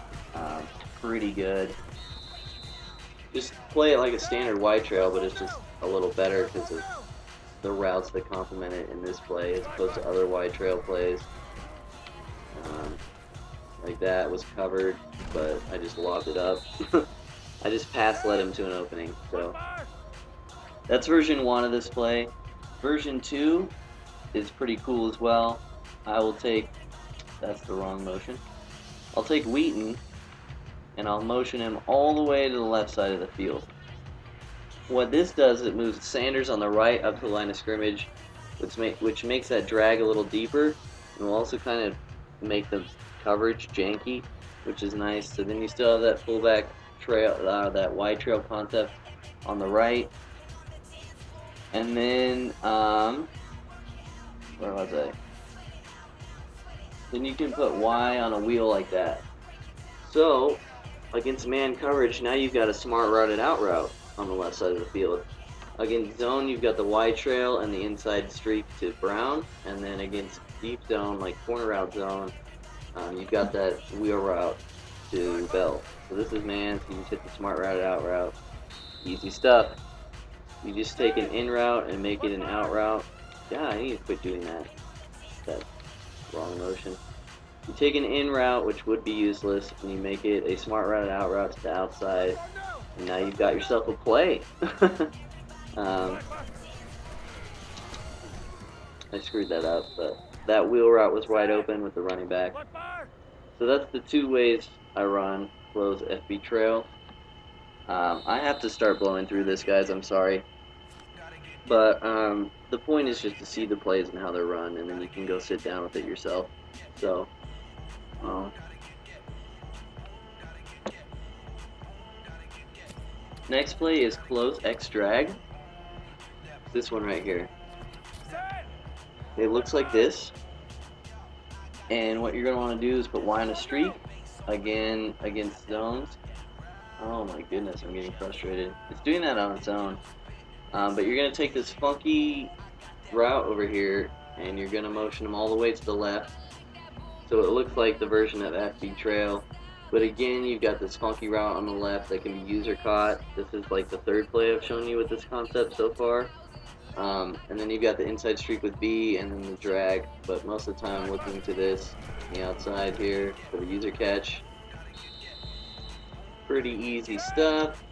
pretty good. Just play it like a standard Y trail, but it's just a little better because of the routes that complement it in this play as opposed to other Y trail plays. Like that was covered, but I just lobbed it up. I just pass led him to an opening. So that's version 1 of this play. Version 2 is pretty cool as well. I will take, that's the wrong motion. I'll take Wheaton and I'll motion him all the way to the left side of the field. What this does, it moves Sanders on the right up to the line of scrimmage, which makes that drag a little deeper, and will also kind of make the coverage janky, which is nice. So then you still have that fullback trail, that Y trail concept on the right, and then where was I? Then you can put Y on a wheel like that. So against man coverage, now you've got a smart routed out route on the left side of the field. Against zone, you've got the Y trail and the inside streak to Brown, and then against deep zone, like corner route zone, you've got that wheel route to Bell. So this is man, so you just hit the smart routed out route. Easy stuff. You just take an in route and make it an out route. Yeah, I need to quit doing that. That's wrong motion. You take an in route, which would be useless, and you make it a smart routed out route to the outside. And now you've got yourself a play. I screwed that up, but that wheel route was wide open with the running back. So that's the 2 ways I run close FB trail. I have to start blowing through this, guys. I'm sorry. But the point is just to see the plays and how they're run, and then you can go sit down with it yourself. So, next play is close X drag. This one right here. It looks like this, And what you're going to want to do is put Y on a streak, again, against zones. Oh my goodness, I'm getting frustrated. It's doing that on its own. But you're going to take this funky route over here, and you're going to motion them all the way to the left. So it looks like the version of FB Trail. But again, you've got this funky route on the left that can be user caught. This is like the third play I've shown you with this concept so far. And then you've got the inside streak with B and then the drag. But most of the time I'm looking to this on the outside here for the user catch. Pretty easy stuff.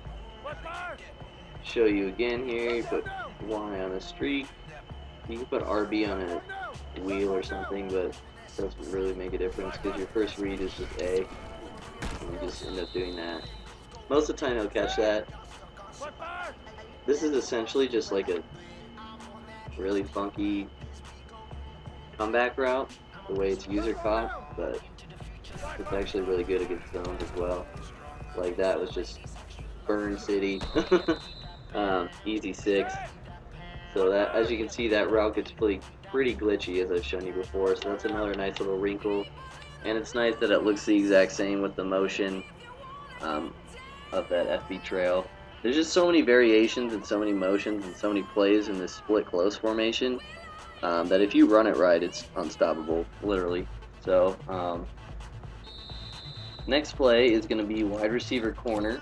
Show you again here. You put Y on a streak. You can put RB on a wheel or something, but it doesn't really make a difference because your first read is just A. And you just end up doing that. Most of the time he'll catch that. This is essentially just like a really funky comeback route, the way it's user caught, but it's actually really good against zones as well. Like that was just Burn City. Easy 6. So that, as you can see, that route gets pretty glitchy, as I've shown you before. So that's another nice little wrinkle, and it's nice that it looks the exact same with the motion of that FB trail. There's just so many variations and so many motions and so many plays in this split close formation that if you run it right, it's unstoppable, literally. So next play is going to be wide receiver corner.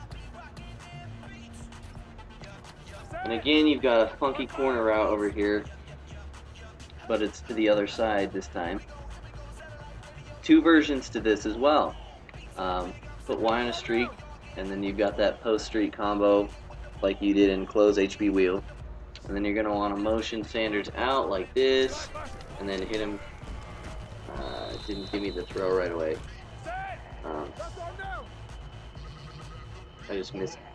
And again, you've got a funky corner route over here, but it's to the other side this time. Two versions to this as well. Put Y on a streak, and then you've got that post streak combo like you did in close HB wheel. And then you're going to want to motion Sanders out like this, and then hit him. Didn't give me the throw right away. I just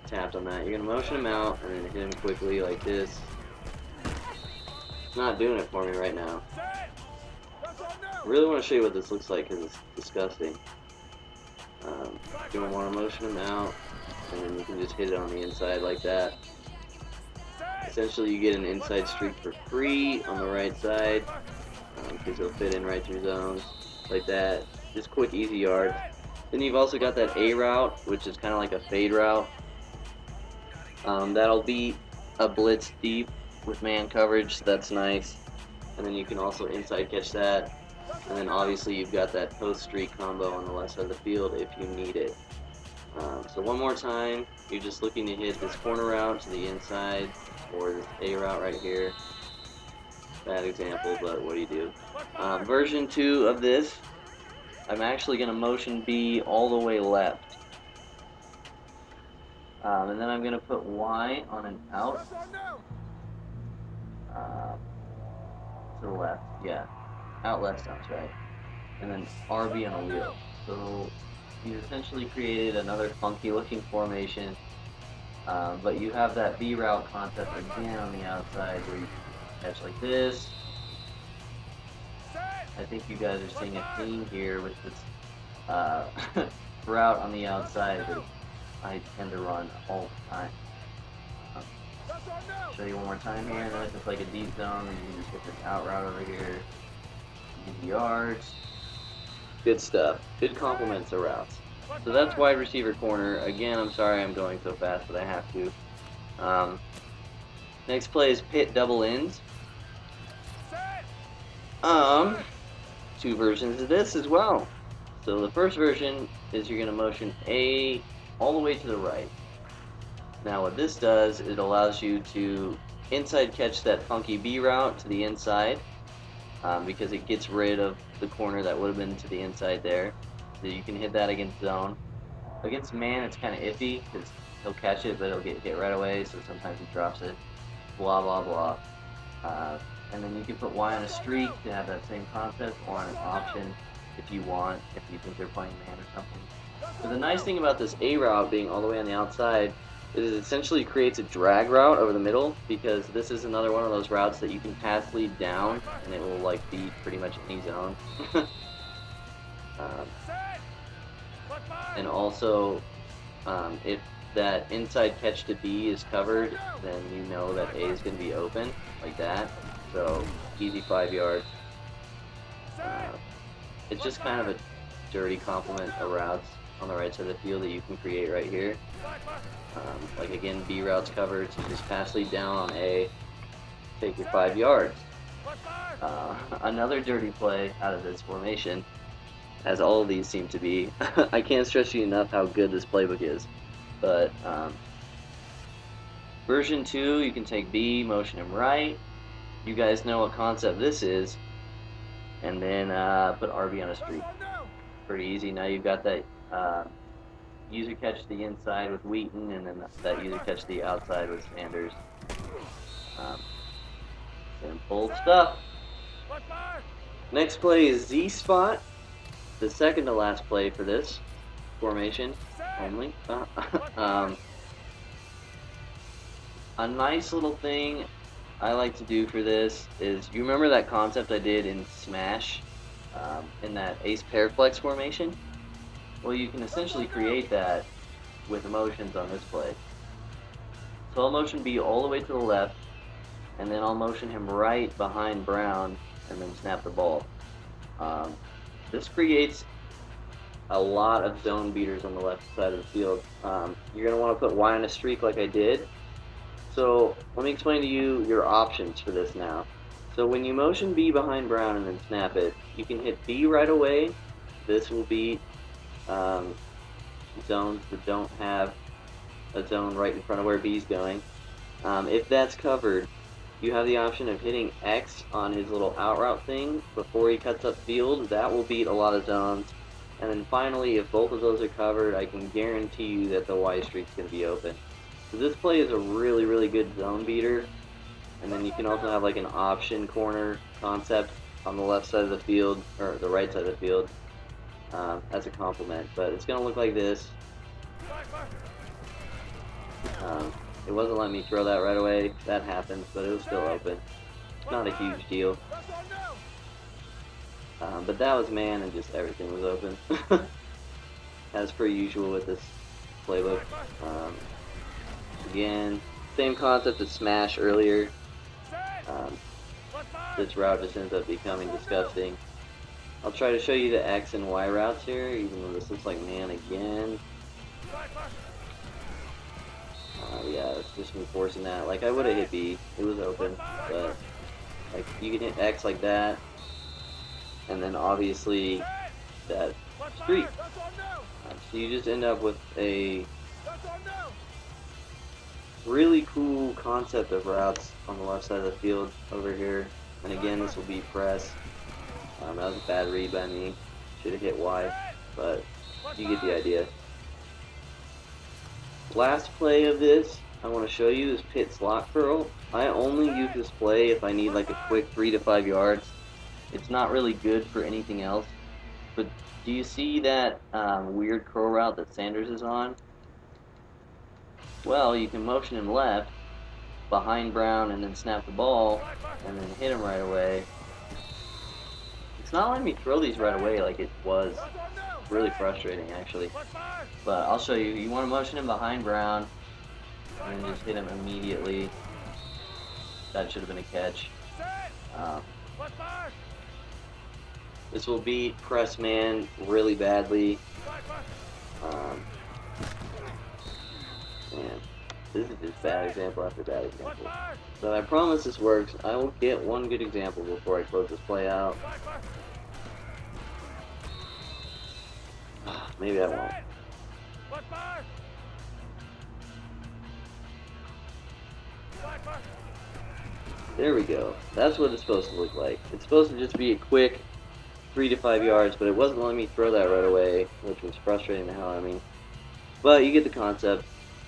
tapped on that. You're going to motion him out and then hit him quickly like this. It's not doing it for me right now. I really want to show you what this looks like because it's disgusting. You're going to want to motion him out and then you can just hit it on the inside like that. Essentially you get an inside streak for free on the right side because he'll fit in right through zones like that. Just quick, easy yards. Then you've also got that A route, which is kind of like a fade route. That'll be a blitz deep with man coverage, so that's nice. And then you can also inside catch that. And then obviously you've got that post streak combo on the left side of the field if you need it. So one more time, you're just looking to hit this corner route to the inside, or this A route right here. Bad example, but what do you do? Version 2 of this, I'm actually going to motion B all the way left. And then I'm going to put Y on an out. To the left, yeah. Out left sounds right. And then RB on a wheel. So you essentially created another funky looking formation. But you have that B route concept again on the outside where you catch like this. I think you guys are seeing a theme here with this route on the outside that I tend to run all the time. Show you one more time here, and then it's like a deep zone, and you can just get this out route over here. Easy yards. Good stuff. Good compliments of routes. So that's wide receiver corner. Again, I'm sorry I'm going so fast, but I have to. Next play is pit double ends. Two versions of this as well. So the first version is you're going to motion A all the way to the right. Now what this does, it allows you to inside catch that funky B route to the inside because it gets rid of the corner that would have been to the inside there. So you can hit that against zone. Against man, it's kind of iffy because he'll catch it, but he'll get hit right away, so sometimes he drops it. Blah, blah, blah. And then you can put Y on a streak to have that same concept, or on an option if you want, if you think they're playing man or something. So the nice thing about this A route being all the way on the outside is it essentially creates a drag route over the middle, because this is another one of those routes that you can pass lead down and it will like beat pretty much any zone. And also if that inside catch to B is covered, then you know that A is going to be open, like that. So easy 5 yards. it's just kind of a dirty complement of routes on the right side of the field that you can create right here. Like again, B routes covered, so just pass lead down on A, take your 5 yards. Another dirty play out of this formation, as all of these seem to be. I can't stress you enough how good this playbook is. But version 2, you can take B, motion him right. You guys know what concept this is. And then put RB on a streak. Pretty easy. Now you've got that user catch the inside with Wheaton, and then that user catch the outside with Sanders. Simple stuff. Next play is Z spot, the second to last play for this formation only. A nice little thing I like to do for this is, you remember that concept I did in Smash, in that ace pair flex formation? Well, you can essentially create that with motions on this play. So I'll motion B all the way to the left, and then I'll motion him right behind Brown, and then snap the ball. This creates a lot of zone beaters on the left side of the field. You're going to want to put Y on a streak like I did. So let me explain to you your options for this now. So when you motion B behind Brown and then snap it, you can hit B right away. This will beat zones that don't have a zone right in front of where B's going. If that's covered, you have the option of hitting X on his little out route thing before he cuts up field. That will beat a lot of zones. And then finally, if both of those are covered, I can guarantee you that the Y streak is going to be open. So this play is a really, really good zone beater. And then you can also have like an option corner concept on the left side of the field, or the right side of the field, as a complement. But it's going to look like this. It wasn't letting me throw that right away. That happens, but it was still open. Not a huge deal. But that was man, and just everything was open. As per usual with this playbook. Again, same concept as Smash earlier. This route just ends up becoming disgusting. I'll try to show you the X and Y routes here, even though this looks like man again. Yeah, it's just me forcing that. Like, I would have hit B. It was open, but like, you can hit X like that, and then obviously that streak. So you just end up with a really cool concept of routes on the left side of the field over here. And again, this will be press. That was a bad read by me. Should have hit Y, but you get the idea. Last play of this I want to show you is pit slot curl. I only use this play if I need like a quick 3 to 5 yards. It's not really good for anything else. But do you see that weird curl route that Sanders is on? Well, you can motion him left behind Brown and then snap the ball and then hit him right away. It's not letting me throw these right away like it was. It's really frustrating, actually. But I'll show you. You want to motion him behind Brown and then just hit him immediately. That should have been a catch. This will beat press man really badly. Man, this is just bad example after bad example. So I promise this works. I will get one good example before I close this play out. Maybe I won't. There we go. That's what it's supposed to look like. It's supposed to just be a quick 3 to 5 yards, but it wasn't letting me throw that right away, which was frustrating the hell out of me. But you get the concept.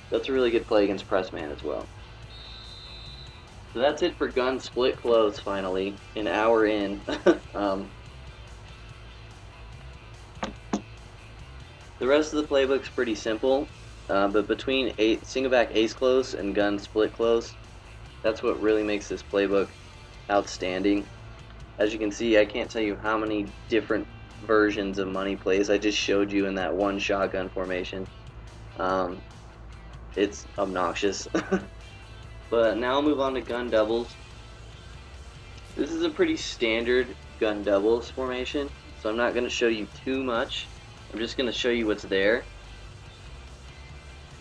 That's a really good play against press man as well. So that's it for gun split close finally, an hour in. The rest of the playbook's pretty simple, but between single back ace close and gun split close, that's what really makes this playbook outstanding. As you can see, I can't tell you how many different versions of money plays I just showed you in that one shotgun formation. It's obnoxious. But now I'll move on to gun doubles. This is a pretty standard gun doubles formation. so I'm not going to show you too much. I'm just going to show you what's there.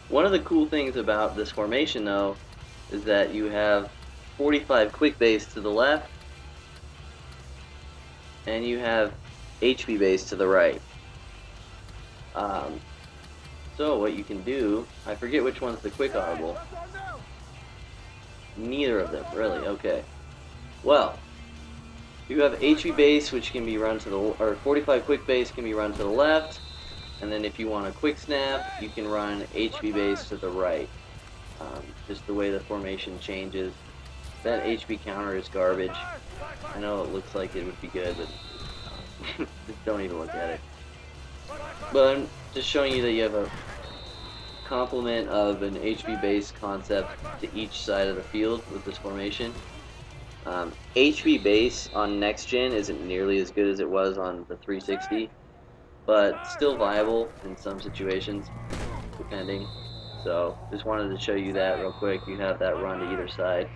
One of the cool things about this formation, though, is that you have 45 quick base to the left, and you have HP base to the right. So what you can do, I forget which one's the quick audible. Neither of them, really. Okay. Well, you have HP base, which can be run to the, or 45 quick base can be run to the left, and then if you want a quick snap, you can run HP base to the right. Just the way the formation changes. That HP counter is garbage. I know it looks like it would be good, but just don't even look at it. But I'm just showing you that you have a complement of an HP base concept to each side of the field with this formation. HP base on next gen isn't nearly as good as it was on the 360, but still viable in some situations, depending. So just wanted to show you that real quick. You have that run to either side.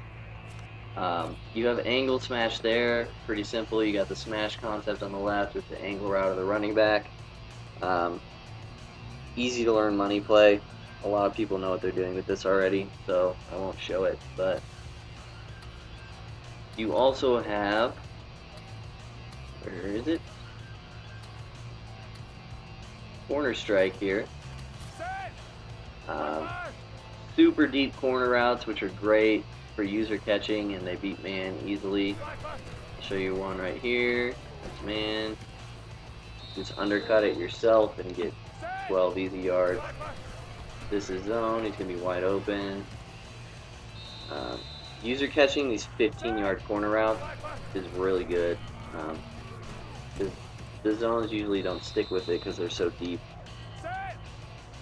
You have angle smash there, pretty simple. You got the smash concept on the left with the angle route of the running back. Easy to learn money play. A lot of people know what they're doing with this already, so I won't show it. But you also have, where is it? Corner strike here. Super deep corner routes, which are great for user catching, and they beat man easily. I'll show you one right here. That's man. Just undercut it yourself and get 12 easy yards. This is zone. He's gonna be wide open. User catching these 15-yard corner routes is really good. The zones usually don't stick with it because they're so deep.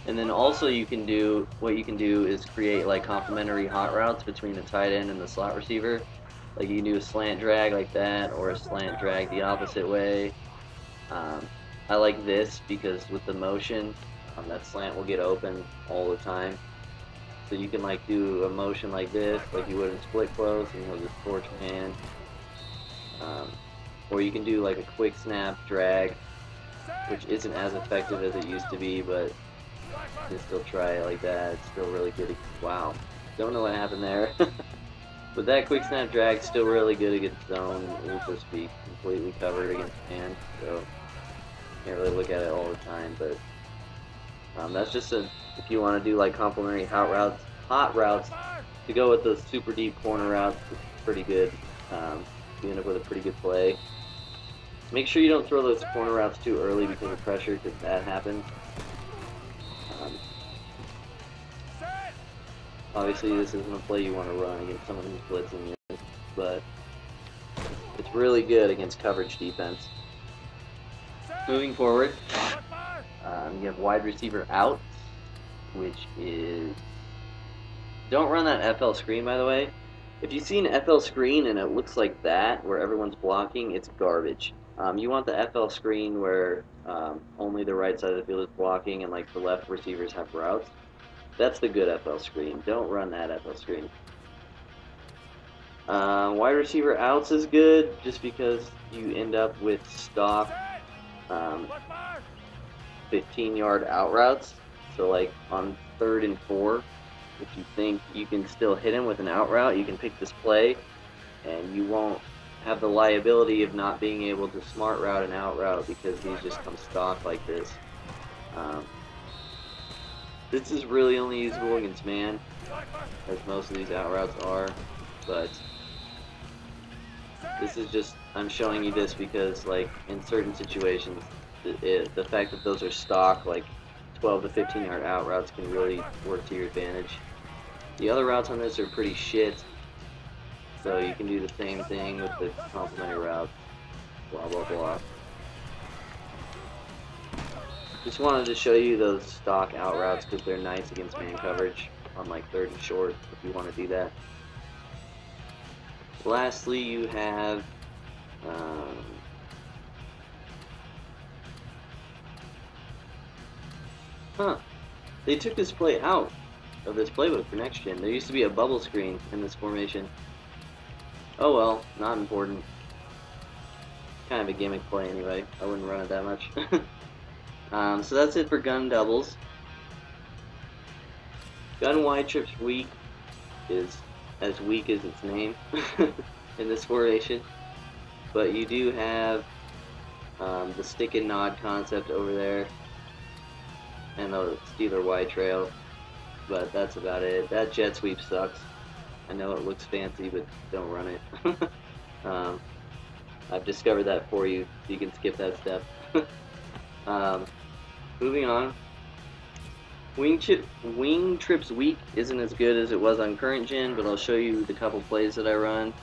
And then also you can do, what you can do is create like complementary hot routes between the tight end and the slot receiver. Like you can do a slant drag like that, or a slant drag the opposite way. I like this because with the motion, that slant will get open all the time. So you can like do a motion like this, like you would in split close, and you'll just torch man. Or you can do like a quick snap drag, which isn't as effective as it used to be, but you can still try it like that. It's still really good. Wow, don't know what happened there. But that quick snap drag still really good against zone. It will just be completely covered against man, so can't really look at it all the time. But that's just if you want to do like complementary hot routes to go with those super deep corner routes. It's pretty good. You end up with a pretty good play. Make sure you don't throw those corner routes too early because of pressure, because that happens. Obviously, this isn't a play you want to run against someone who's blitzing you, but it's really good against coverage defense. Moving forward, you have wide receiver out, which is, don't run that FL screen, by the way. If you see an FL screen and it looks like that, where everyone's blocking, it's garbage. You want the FL screen where only the right side of the field is blocking and like the left receivers have routes. That's the good FL screen. Don't run that FL screen. Wide receiver outs is good just because you end up with stock 15-yard out routes. So like on 3rd and 4, if you think you can still hit him with an out route, you can pick this play, and you won't have the liability of not being able to smart route and out route because these just come stock like this. This is really only usable against man, as most of these out routes are, but this is just, I'm showing you this because like in certain situations, the fact that those are stock, like 12 to 15 yard out routes, can really work to your advantage. The other routes on this are pretty shit, so you can do the same thing with the complementary routes, blah blah blah. Just wanted to show you those stock out routes because they're nice against man coverage on like 3rd and short if you want to do that. Lastly, you have they took this play out of this playbook for next gen. There used to be a bubble screen in this formation. Oh well, not important. kind of a gimmick play anyway. I wouldn't run it that much. So that's it for gun doubles. Gun wide trips weak is as weak as its name in this formation, but you do have the stick and nod concept over there, and the Steeler wide trail, but that's about it. That jet sweep sucks. I know it looks fancy, but don't run it. I've discovered that for you, so you can skip that step. Moving on. Wing Trips weak isn't as good as it was on current gen, but I'll show you the couple plays that I run.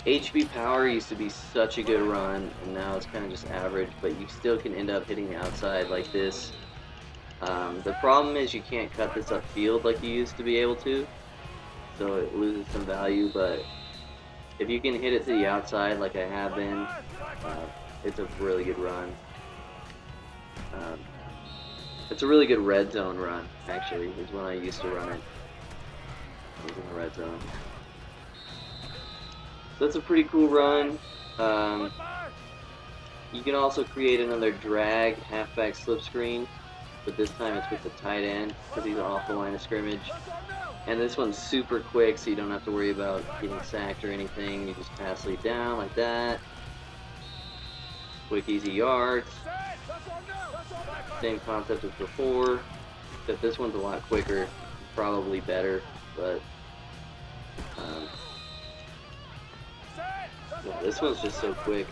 HB Power used to be such a good run, and now it's kind of just average, but you still can end up hitting the outside like this. The problem is you can't cut this upfield like you used to be able to, so it loses some value, but if you can hit it to the outside like I have been, it's a really good run. It's a really good red zone run, actually, is when I used to run it. It was in the red zone. So that's a pretty cool run. You can also create another drag halfback slip screen, but this time it's with the tight end because he's off the line of scrimmage. And this one's super quick, so you don't have to worry about getting sacked or anything. You just pass lead down like that. Quick, easy yards. Same concept as before, except this one's a lot quicker, probably better, but yeah, this one's just so quick,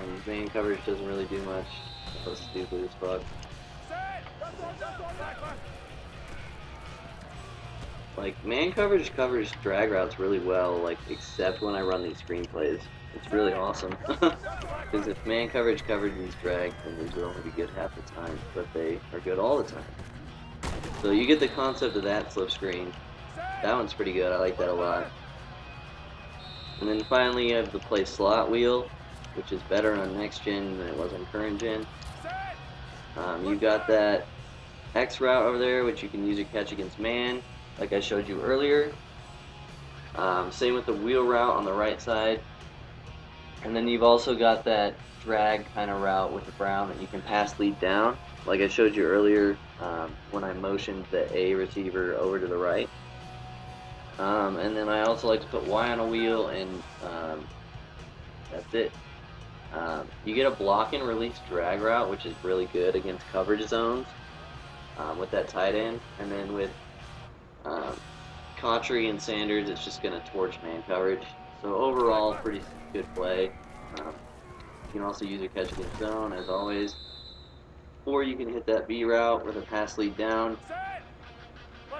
and man coverage doesn't really do much. That was stupid as fuck. Like, man coverage covers drag routes really well, like, except when I run these screenplays. It's really awesome. Because if man coverage covered these drags, then these would only be good half the time, but they are good all the time. So you get the concept of that slip screen. That one's pretty good, I like that a lot. And then finally you have the play slot wheel, which is better on next gen than it was on current gen. You've got that X route over there, which you can use your catch against man, like I showed you earlier. Same with the wheel route on the right side. And then you've also got that drag kind of route with the brown that you can pass lead down, like I showed you earlier when I motioned the A receiver over to the right. And then I also like to put Y on a wheel, and that's it. You get a block and release drag route, which is really good against coverage zones with that tight end. And then with Contry and Sanders, it's just going to torch man coverage. So overall, pretty good play. You can also use your catch against zone, as always. Or you can hit that B route with a pass lead down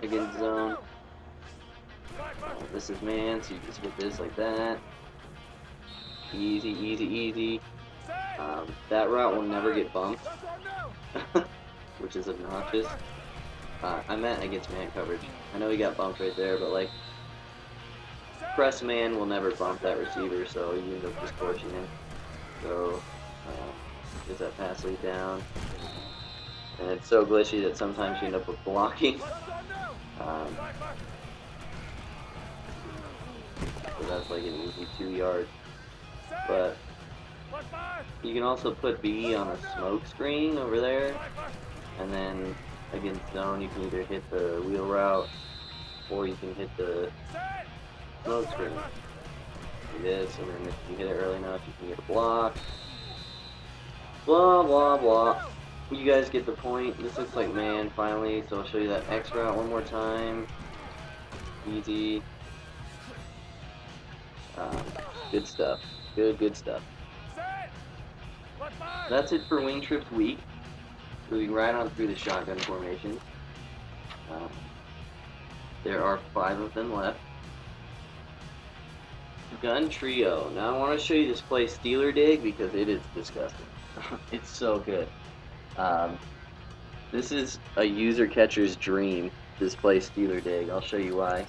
against zone. This is man, so you just hit this like that. Easy, easy, easy. That route will never get bumped, which is obnoxious. I meant against man coverage. I know he got bumped right there, but like, press man will never bump that receiver, so you end up just torching him. So, get that pass lead down. And it's so glitchy that sometimes you end up with blocking. So that's like an easy 2 yards. But you can also put B on a smoke screen over there, and then against zone you can either hit the wheel route or you can hit the smoke screen. Do this, and then if you hit it early enough you can get a block. Blah blah blah. You guys get the point. This looks like man finally, so I'll show you that X route one more time. Easy. Good stuff. Good stuff. That's it for wing trips week. Moving right on through the shotgun formation. There are 5 of them left. Gun trio. Now I want to show you this play Steeler Dig because it is disgusting. It's so good. This is a user catcher's dream, this play Steeler Dig. I'll show you why.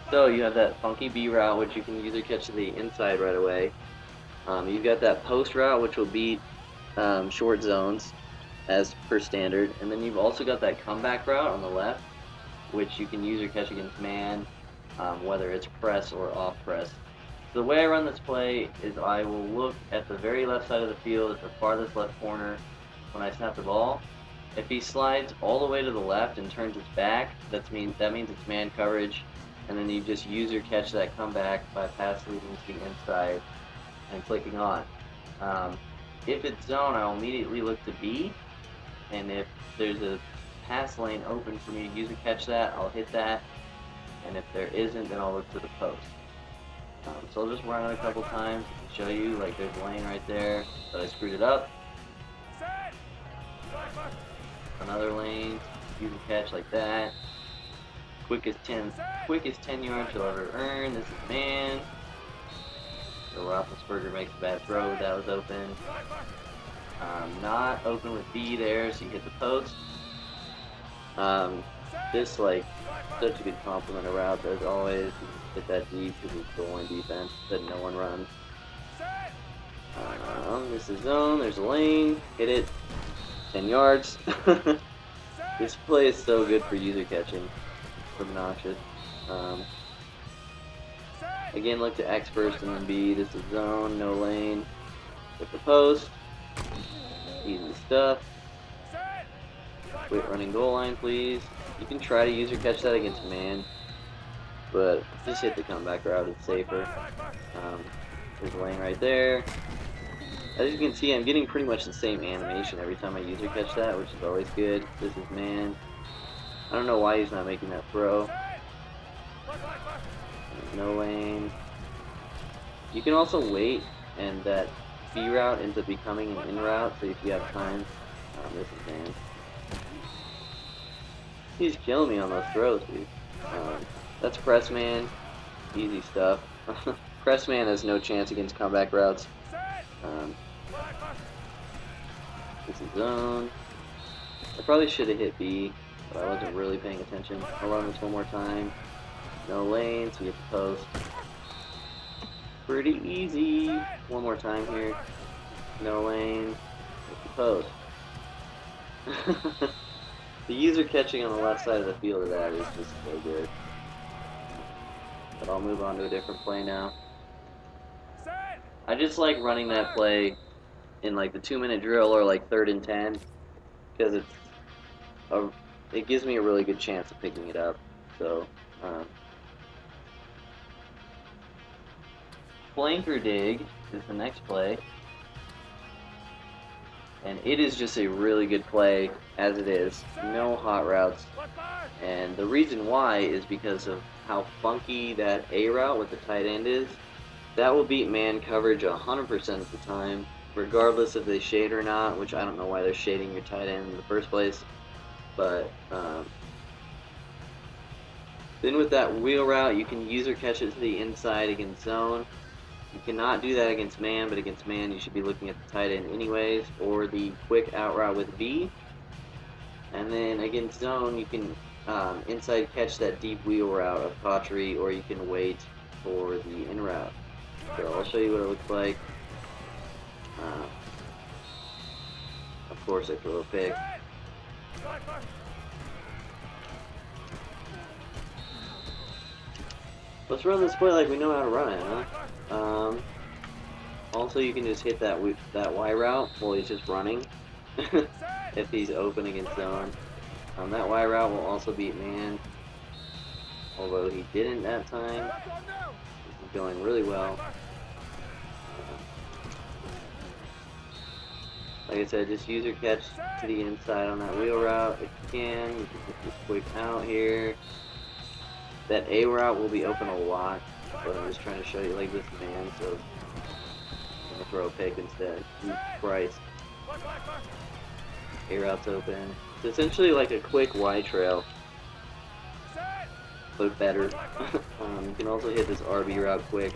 So you have that funky B route, which you can user catch to the inside right away. You've got that post route, which will beat short zones as per standard. And then you've also got that comeback route on the left, which you can user catch against man, whether it's press or off press. The way I run this play is I will look at the very left side of the field at the farthest left corner when I snap the ball. If he slides all the way to the left and turns his back, that means it's man coverage, and then you just use your catch that comeback by pass leading to the inside and clicking on. If it's zone, I'll immediately look to B, and if there's a pass lane open for me to use a catch that, I'll hit that, and if there isn't, then I'll look to the post. So I'll just run it a couple times and show you, like there's a lane right there, but I screwed it up. Another lane, use a catch like that. Quickest 10 yards you'll ever earn. This is man. So Roethlisberger makes a bad throw. That was open. Not open with B there, so you hit the post. This like such a good complement of routes as always. You hit that deep because it's the only defense that no one runs. This is zone. There's a lane. Hit it. 10 yards. This play is so good for user catching. It's obnoxious. Again, look to X first and then B. This is zone, no lane. Hit the post. Easy stuff. Quit running goal line, please. You can try to user catch that against man, but just hit the comeback route. It's safer. There's a lane right there. As you can see, I'm getting pretty much the same animation every time I user catch that, which is always good. This is man. I don't know why he's not making that throw. No lane. You can also wait, and that B route ends up becoming an in route, so if you have time, this is man. He's killing me on those throws, dude. That's press man. Easy stuff. Press man has no chance against comeback routes. This is zone. I probably should have hit B, but I wasn't really paying attention. I'll run this one more time. No lane, so you hit the post. Pretty easy. One more time here. No lane, hit the post. The user catching on the left side of the field of that is just so good. But I'll move on to a different play now. I just like running that play in like the 2-minute drill or like 3rd and 10 because it gives me a really good chance of picking it up. So flanker dig is the next play, and it is just a really good play as it is. No hot routes, and the reason why is because of how funky that A route with the tight end is. That will beat man coverage 100% of the time, regardless if they shade or not, which I don't know why they're shading your tight end in the first place. But then with that wheel route, you can user catch it to the inside against zone. You cannot do that against man, but against man you should be looking at the tight end anyways, or the quick out route with B. And then against zone, you can inside catch that deep wheel route of Cotchery, or you can wait for the in route. So I'll show you what it looks like. Of course I throw a pick. Let's run this play like we know how to run it, huh? Also, you can just hit that Y route while he's just running. If he's open against zone. That Y route will also beat man. Although he didn't that time. This is going really well. Like I said, just use your catch to the inside on that wheel route if you can. You can get this quick out here. That A route will be open a lot, but I'm just trying to show you like this man, so I'm gonna throw a pick instead. Christ. A route's open. It's essentially like a quick Y trail, but better. You can also hit this RB route quick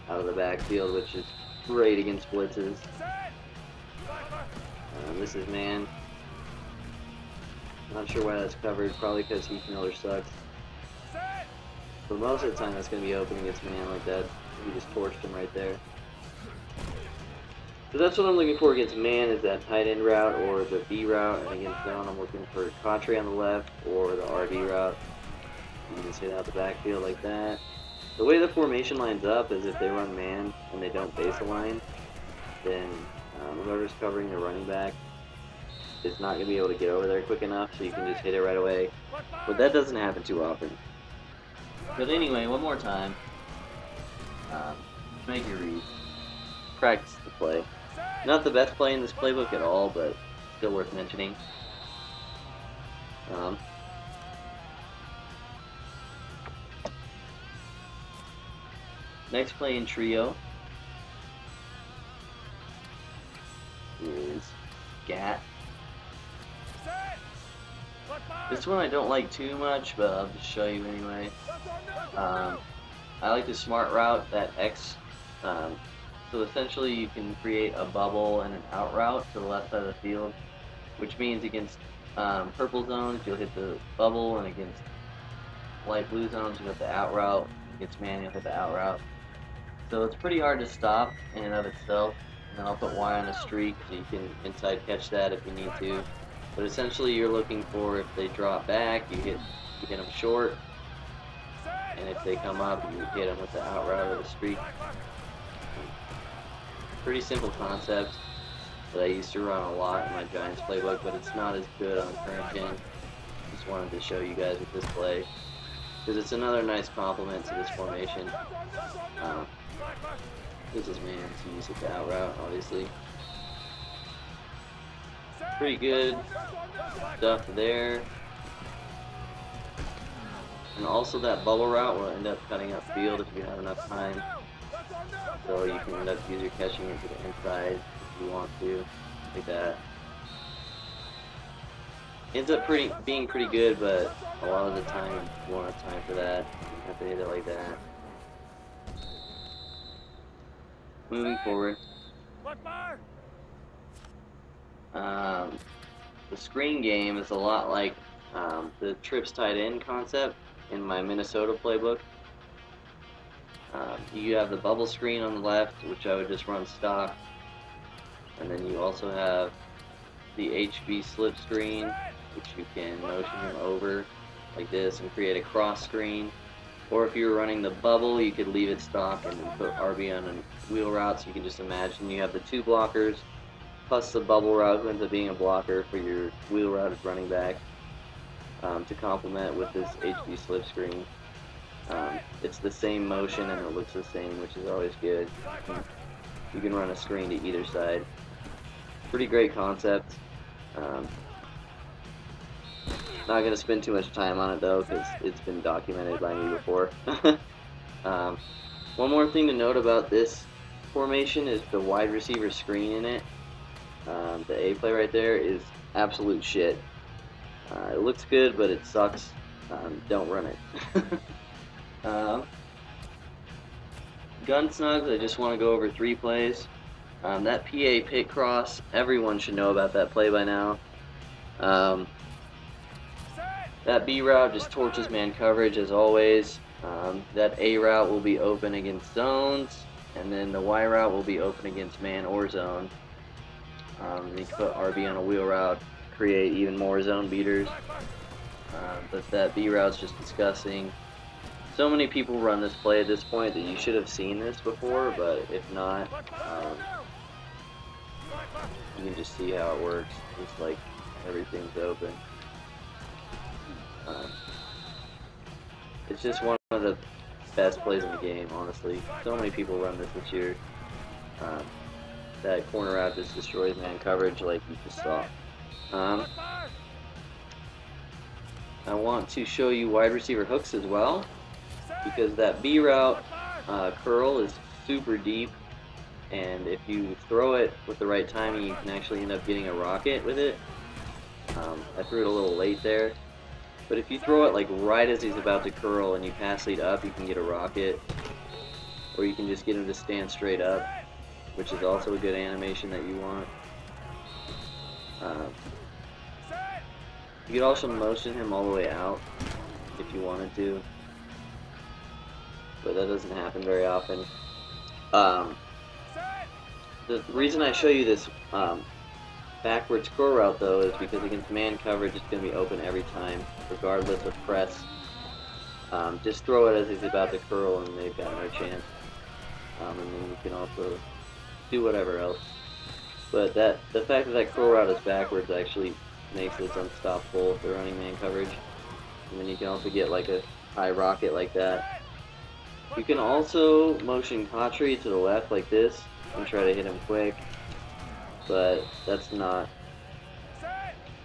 out of the backfield, which is great against blitzes. This is man. Not sure why that's covered, probably because Heath Miller sucks. But most of the time that's going to be open against man like that. He just torched him right there. So that's what I'm looking for against man, is that tight end route or the B route. And against zone, I'm looking for Cotchery on the left or the RB route. You can just hit out the backfield like that. The way the formation lines up is if they run man and they don't base align, then whoever's covering the running back is not going to be able to get over there quick enough, so you can just hit it right away. But that doesn't happen too often. But anyway, one more time. Make your read. Practice the play. Not the best play in this playbook at all, but still worth mentioning. Next play in trio is Gat. This one I don't like too much, but I'll just show you anyway. I like the smart route, that X. So essentially you can create a bubble and an out route to the left side of the field, which means against purple zones you'll hit the bubble, and against light blue zones you'll hit the out route. Against man you'll hit the out route. So it's pretty hard to stop in and of itself. And then I'll put Y on a streak so you can inside catch that if you need to. But essentially you're looking for, if they drop back, you hit them short. And if they come up, you hit them with the out route or the streak. Pretty simple concept that I used to run a lot in my Giants playbook, but it's not as good on current gen. Just wanted to show you guys with this play, because it's another nice complement to this formation. This is man, so you use the out route, obviously. Pretty good stuff there. And also that bubble route will end up cutting up field if you have enough time. So you can end up either catching it to the inside if you want to, like that. Ends up being pretty good, but a lot of the time you won't have time for that. You have to hit it like that. Moving forward. The screen game is a lot like the trips tight end concept in my Minnesota playbook. You have the bubble screen on the left, which I would just run stock, and then you also have the HB slip screen, which you can motion him over like this and create a cross screen. Or if you're running the bubble, you could leave it stock and then put RB on a wheel route, so you can just imagine you have the two blockers plus the bubble route, who ends up being a blocker for your wheel routed running back, to complement with this HB slip screen. It's the same motion and it looks the same, which is always good. You can run a screen to either side. Pretty great concept. Not going to spend too much time on it though, because it's been documented by me before. One more thing to note about this formation is the wide receiver screen in it. The A play right there is absolute shit. It looks good, but it sucks. Don't run it. Gun snugs, I just want to go over 3 plays. That PA pit cross, everyone should know about that play by now. That B route just torches man coverage as always. That A route will be open against zones, and then the Y route will be open against man or zone. You can put RB on a wheel route, create even more zone beaters. But that B route's just disgusting. So many people run this play at this point that you should have seen this before, but if not, you can just see how it works. It's like everything's open. It's just one of the best plays in the game, honestly. So many people run this year. That corner route just destroys man coverage like you just saw. I want to show you wide receiver hooks as well, because that B route curl is super deep, and if you throw it with the right timing, you can actually end up getting a rocket with it. I threw it a little late there, but if you throw it like right as he's about to curl and you pass lead up, you can get a rocket, or you can just get him to stand straight up, which is also a good animation that you want. You could also motion him all the way out if you wanted to, but that doesn't happen very often. The reason I show you this backwards scroll route though is because against man coverage it's going to be open every time, regardless of press. Just throw it as he's about to curl, and they've got no chance. And then you can also do whatever else. But the fact that that curl route is backwards actually makes this unstoppable if they're running man coverage. And then you can also get like a high rocket like that. You can also motion Katri to the left like this and try to hit him quick, but that's not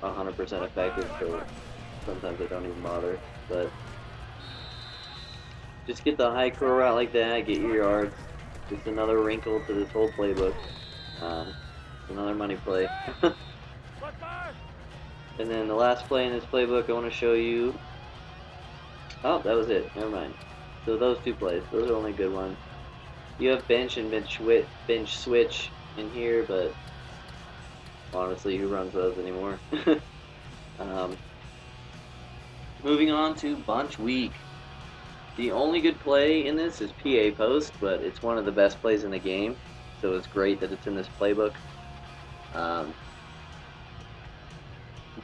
100% effective, so sometimes I don't even bother. But just get the high curl route like that, get your yards. Just another wrinkle to this whole playbook. Another money play. And then the last play in this playbook I want to show you. Oh, that was it. Never mind. So those two plays, those are only good ones. You have bench and bench switch in here, but honestly, who runs those anymore? Moving on to bunch week. The only good play in this is PA post, but it's one of the best plays in the game, so it's great that it's in this playbook.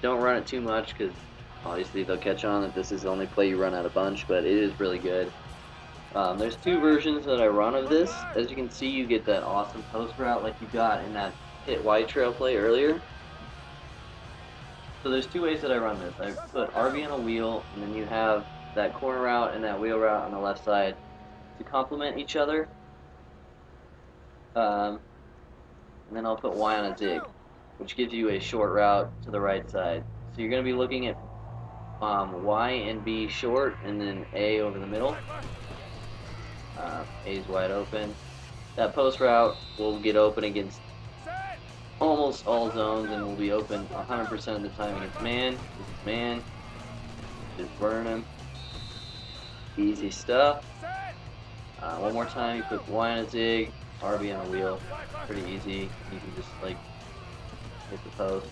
Don't run it too much because obviously they'll catch on that this is the only play you run out of bunch, but it is really good. There's two versions that I run of this. As you can see, you get that awesome post route like you got in that hit wide trail play earlier. So there's two ways that I run this. I put RB on a wheel, and then you have that corner route and that wheel route on the left side to complement each other. And then I'll put Y on a zig, which gives you a short route to the right side. So you're going to be looking at Y and B short, and then A over the middle. A is wide open. That post route will get open against almost all zones, and will be open 100% of the time against man. This is man. Just burn him. Easy stuff. One more time, you put Y on a zig, RB on a wheel. Pretty easy. You can just like hit the post.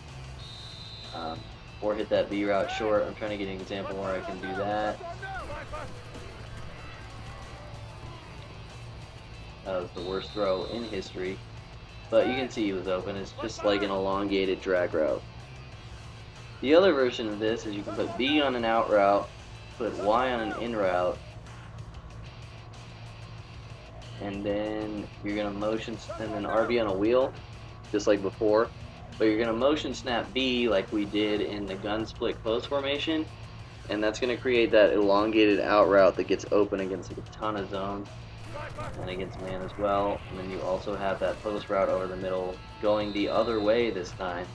Or hit that B route short. I'm trying to get an example where I can do that. That was the worst throw in history. But you can see he was open. It's just like an elongated drag route. The other version of this is you can put B on an out route, put Y on an in route, and then you're going to motion, and then RB on a wheel, just like before. But you're going to motion snap B like we did in the gun split close formation, and that's going to create that elongated out route that gets open against like a ton of zones and against man as well. And then you also have that post route over the middle going the other way this time.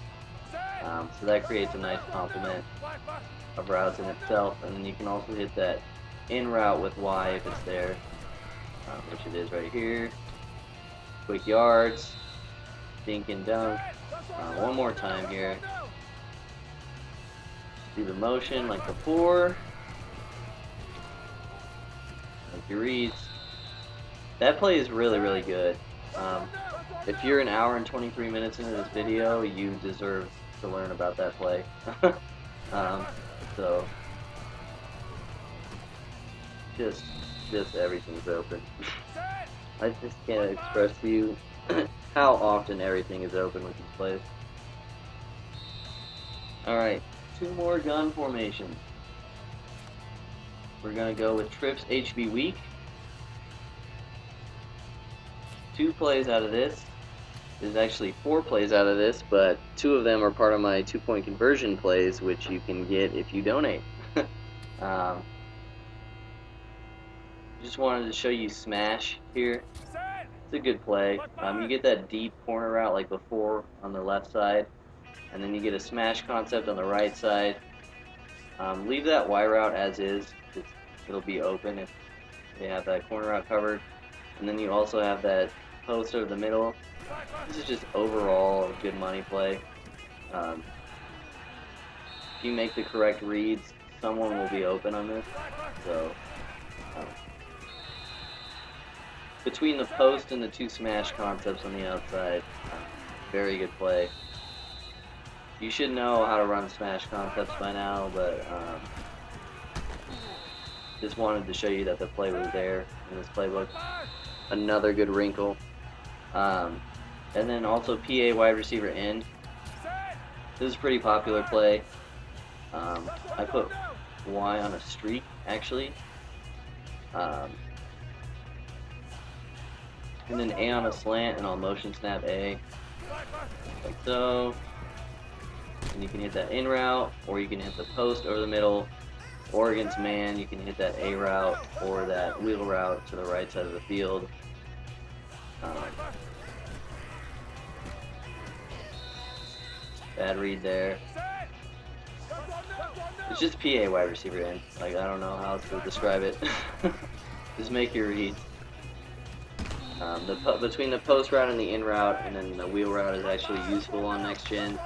So that creates a nice complement of routes in itself. And then you can also hit that in route with Y if it's there, which it is right here. Quick yards, dink and dunk. One more time here. Do the motion like before. Like your reads. That play is really, really good. If you're an hour and 23 minutes into this video, you deserve to learn about that play. So just everything's open. I just can't express to you how often everything is open with these plays. Alright, two more gun formations. We're going to go with Trips HB Week. 2 plays out of this. There's actually 4 plays out of this, but 2 of them are part of my 2-point conversion plays, which you can get if you donate. Just wanted to show you Smash here. It's a good play. You get that deep corner route like before on the left side, and then you get a Smash concept on the right side. Leave that Y route as is. It'll be open if they have that corner route covered. And then you also have that post over the middle. This is just overall a good money play. If you make the correct reads, someone will be open on this. So between the post and the 2 smash concepts on the outside, very good play. You should know how to run smash concepts by now, but just wanted to show you that the play was there in this playbook. Another good wrinkle. And then also PA wide receiver end. This is a pretty popular play. I put Y on a streak actually, Um, and then A on a slant, and I'll motion snap A, like so. And you can hit that in route, or you can hit the post over the middle, or against man, you can hit that A route or that wheel route to the right side of the field. Bad read there. It's just PA wide receiver in. Like, I don't know how else to describe it. Just make your reads. Between the post route and the in route, and then the wheel route is actually useful on next gen.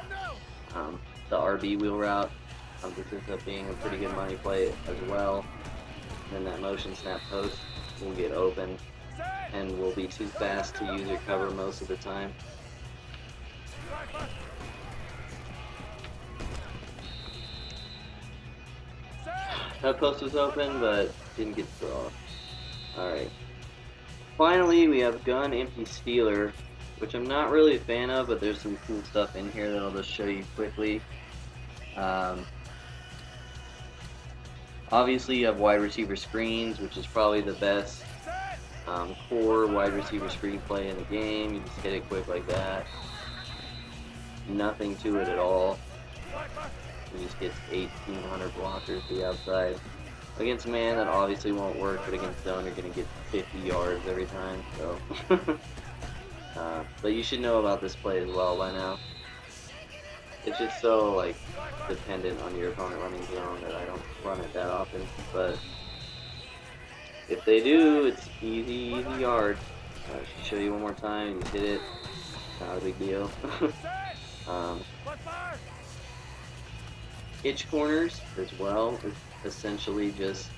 The RB wheel route, this ends up being a pretty good money play as well. And then that motion snap post will get open and will be too fast to use your cover most of the time. That post was open, but didn't get the throw. Alright. Finally, we have gun empty stealer, which I'm not really a fan of, but there's some cool stuff in here that I'll just show you quickly. Obviously, you have wide receiver screens, which is probably the best core wide receiver screen play in the game. You just hit it quick like that. Nothing to it at all. He just gets 1,800 blockers to the outside. Against man, that obviously won't work, but against zone, you're going to get 50 yards every time. So, but you should know about this play as well by now. It's just so like dependent on your opponent running zone that I don't run it that often. But if they do, it's easy yard. I should show you one more time. You hit it. Not a big deal. Hitch corners as well is essentially just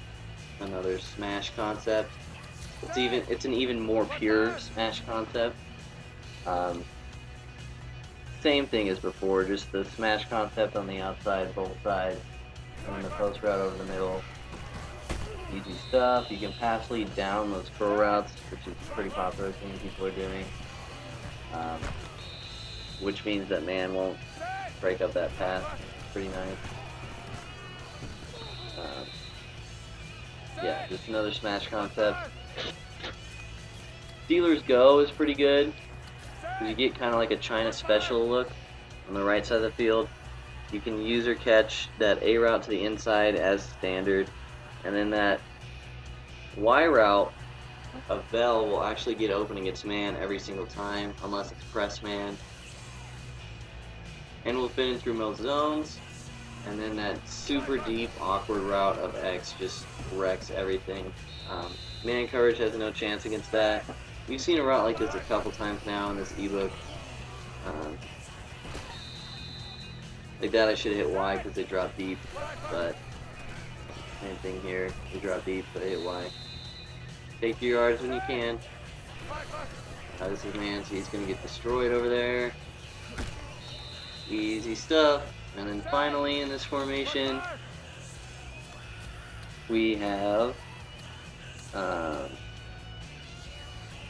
another smash concept. It's an even more pure smash concept. Same thing as before, just the smash concept on the outside, both sides, and then the post route over the middle. Easy stuff. You can pass lead down those curl routes, which is a pretty popular thing people are doing. Which means that man won't break up that pass. Pretty nice. Yeah, just another smash concept. Steelers Go is pretty good, because you get kind of like a China special look on the right side of the field. You can use or catch that A route to the inside as standard, and then that Y route of Bell will actually get open against man every single time, unless it's press man. And will fit in through most zones. And then that super deep, awkward route of X just wrecks everything. Man coverage has no chance against that. We've seen a route like this a couple times now in this ebook. Like that I should have hit Y because they drop deep, but same thing here. They drop deep, but I hit Y. Take your yards when you can. This is man, so he's going to get destroyed over there. Easy stuff. And then finally in this formation, we have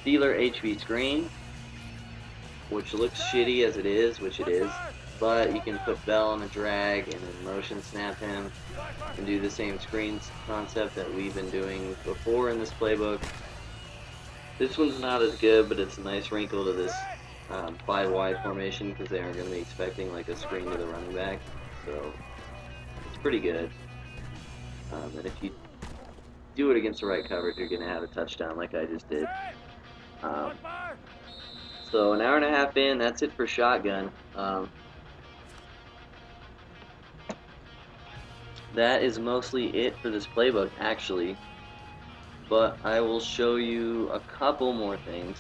Dealer HV screen, which looks shitty as it is, which it is, but you can put Bell on a drag and then motion snap him and do the same screens concept that we've been doing before in this playbook. This one's not as good, but it's a nice wrinkle to this 5 wide formation because they aren't going to be expecting like a screen to the running back, so it's pretty good. And if you do it against the right coverage, you're going to have a touchdown like I just did. So an hour and a half in, that's it for shotgun. That is mostly it for this playbook actually, but I will show you a couple more things.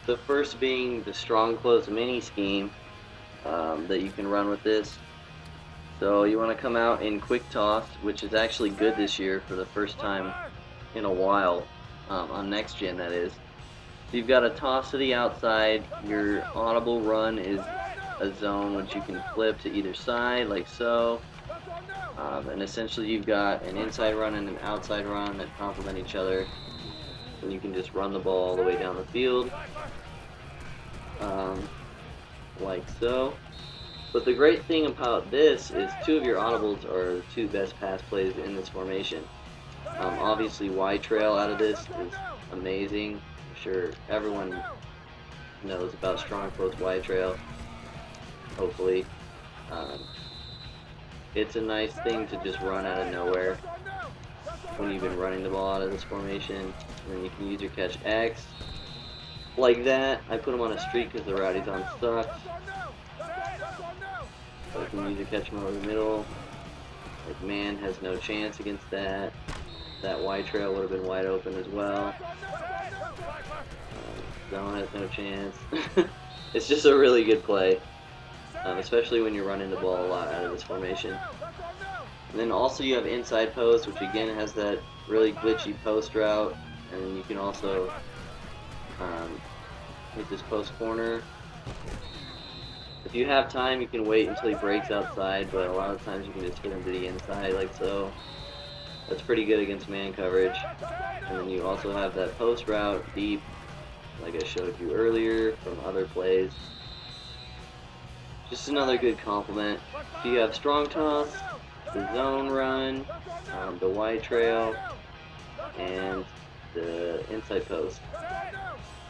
The first being the strong close mini scheme that you can run with this. So you want to come out in quick toss, which is actually good this year for the first time in a while, on next gen that is. So you've got a toss to the outside. Your audible run is a zone which you can flip to either side like so. And essentially you've got an inside run and an outside run that complement each other. And you can just run the ball all the way down the field, like so. But the great thing about this is 2 of your audibles are the 2 best pass plays in this formation. Obviously, wide trail out of this is amazing. I'm sure everyone knows about strong close wide trail. Hopefully, um, it's a nice thing to just run out of nowhere when you've been running the ball out of this formation, and then you can use your catch X like that. I put him on a streak because the route he's on sucks. So I can use your catch him over the middle. Like, man has no chance against that. That wide trail would have been wide open as well. Zone has no chance. It's just a really good play, especially when you're running the ball a lot out of this formation. And then also you have inside post, which again has that really glitchy post route, and then you can also hit this post corner. If you have time, you can wait until he breaks outside, but a lot of times you can just hit him to the inside like so. That's pretty good against man coverage. And then you also have that post route deep, like I showed you earlier from other plays. Just another good complement. So you have strong toss, the zone run, the wide trail, and the inside post.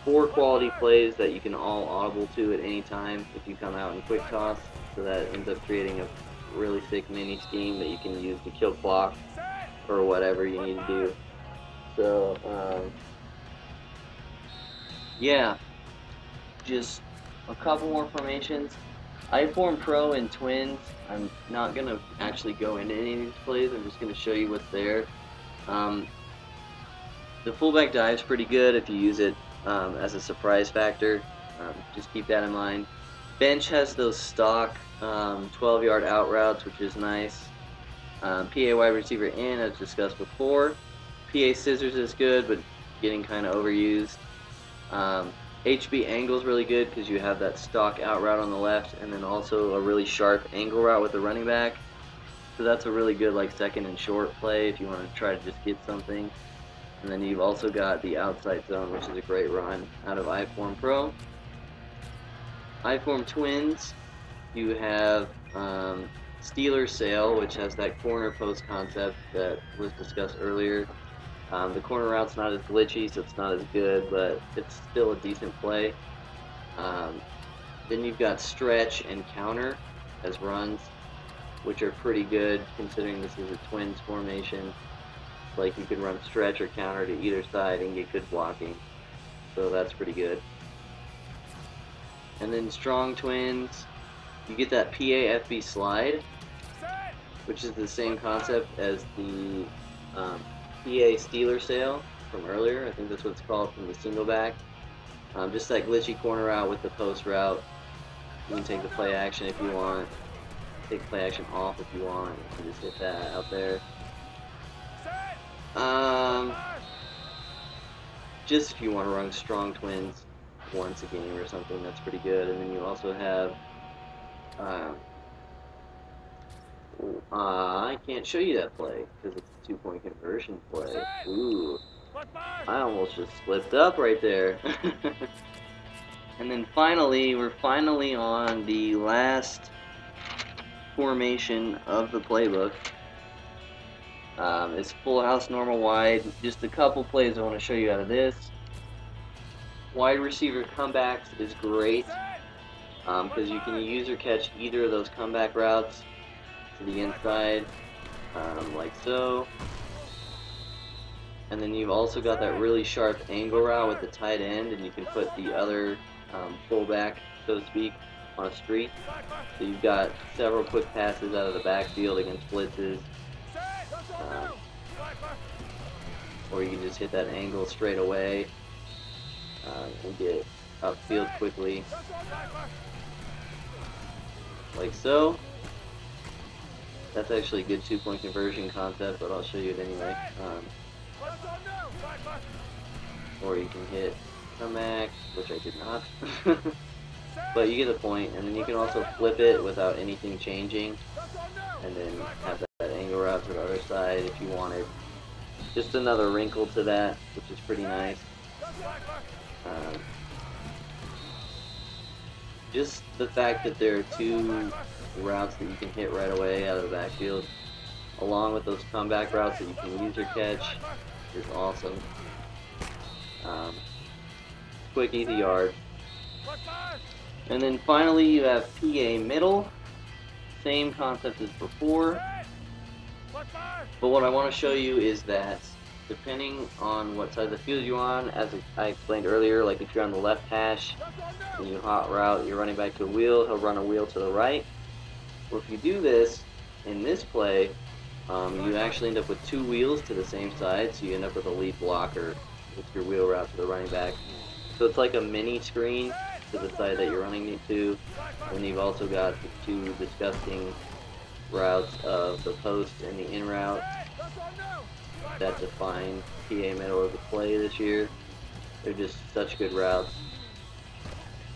4 quality plays that you can all audible to at any time if you come out in quick toss, so that ends up creating a really sick mini scheme that you can use to kill clock or whatever you need to do. So yeah, just a couple more formations. I form pro and twins. I'm not going to actually go into any of these plays. I'm just going to show you what's there. The fullback dive is pretty good if you use it as a surprise factor. Just keep that in mind. Bench has those stock 12-yard out routes, which is nice. PA wide receiver in, as discussed before. PA scissors is good, but getting kind of overused. HB angle is really good because you have that stock out route on the left, and then also a really sharp angle route with the running back. So that's a really good like second and short play if you want to try to just get something. And then you've also got the outside zone, which is a great run out of iForm Pro. iForm Twins, you have Steeler Sail, which has that corner post concept that was discussed earlier. The corner route's not as glitchy, so it's not as good, but it's still a decent play. Then you've got Stretch and Counter as runs, which are pretty good considering this is a twins formation. Like, you can run Stretch or Counter to either side and get good blocking, so that's pretty good. And then Strong Twins, you get that PA FB slide, which is the same concept as the PA Steeler Sail from earlier. I think that's what it's called from the single back. Just that glitchy corner route with the post route. You can take the play action if you want. Take play action off if you want. You can just hit that out there. Just if you want to run Strong Twins once a game or something, that's pretty good. And then you also have I can't show you that play because it's a 2-point conversion play. Ooh, I almost just slipped up right there. And then finally, we're finally on the last formation of the playbook. It's full house, normal wide. Just a couple plays I want to show you out of this. Wide receiver comebacks is great because you can use or catch either of those comeback routes to the inside, like so. And then you've also got that really sharp angle route with the tight end, and you can put the other fullback, so to speak, on a streak. So you've got several quick passes out of the backfield against blitzes. Or you can just hit that angle straight away and get upfield quickly, like so. That's actually a good 2-point conversion concept, but I'll show you it anyway. Or you can hit comeback, which I did not. But you get the point, and then you can also flip it without anything changing, and then have that angle route to the other side if you wanted. Just another wrinkle to that, which is pretty nice. Just the fact that there are 2 routes that you can hit right away out of the backfield along with those comeback routes that you can use your catch, is awesome. Quick, easy yard. And then finally you have PA middle. Same concept as before. But what I want to show you is that depending on what side of the field you're on, as I explained earlier, like if you're on the left hash and you hot route, you're running back to a wheel, he'll run a wheel to the right. Well, if you do this in this play, you actually end up with two wheels to the same side, so you end up with a lead blocker with your wheel route to the running back. So it's like a mini screen to the side that you're running it to, and you've also got the two disgusting routes of the post and the in route that define PA middle of the play this year. They're just such good routes.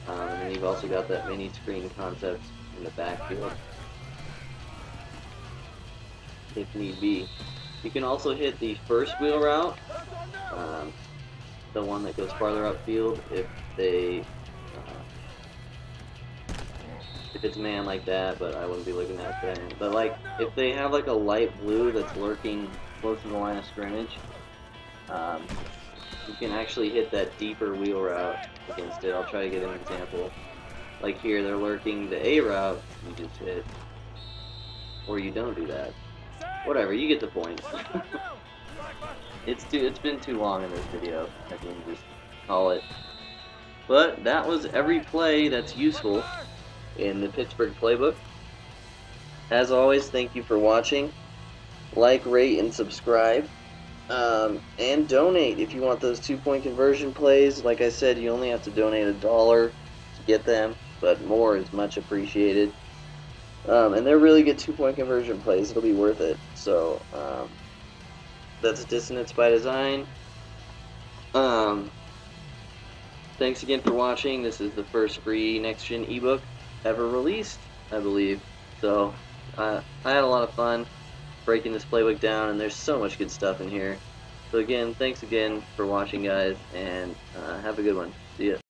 And then you've also got that mini screen concept in the backfield, if need be. You can also hit the first wheel route, the one that goes farther upfield, if it's man like that, but I wouldn't be looking at that. But like, if they have like a light blue that's lurking close to the line of scrimmage, you can actually hit that deeper wheel route against it. I'll try to get an example. Like here, they're lurking the A route, you just hit, or you don't do that. Whatever, you get the point. It's been too long in this video. I can just call it. But that was every play that's useful in the Pittsburgh playbook. As always, thank you for watching. Like, rate, and subscribe. And donate if you want those 2-point conversion plays. Like I said, you only have to donate $1 to get them, but more is much appreciated. And they're really good 2-point conversion plays. It'll be worth it. So that's Dissonance by Design. Thanks again for watching. This is the first free next-gen ebook ever released, I believe. So I had a lot of fun breaking this playbook down, and there's so much good stuff in here. So again, thanks again for watching, guys, and have a good one. See ya.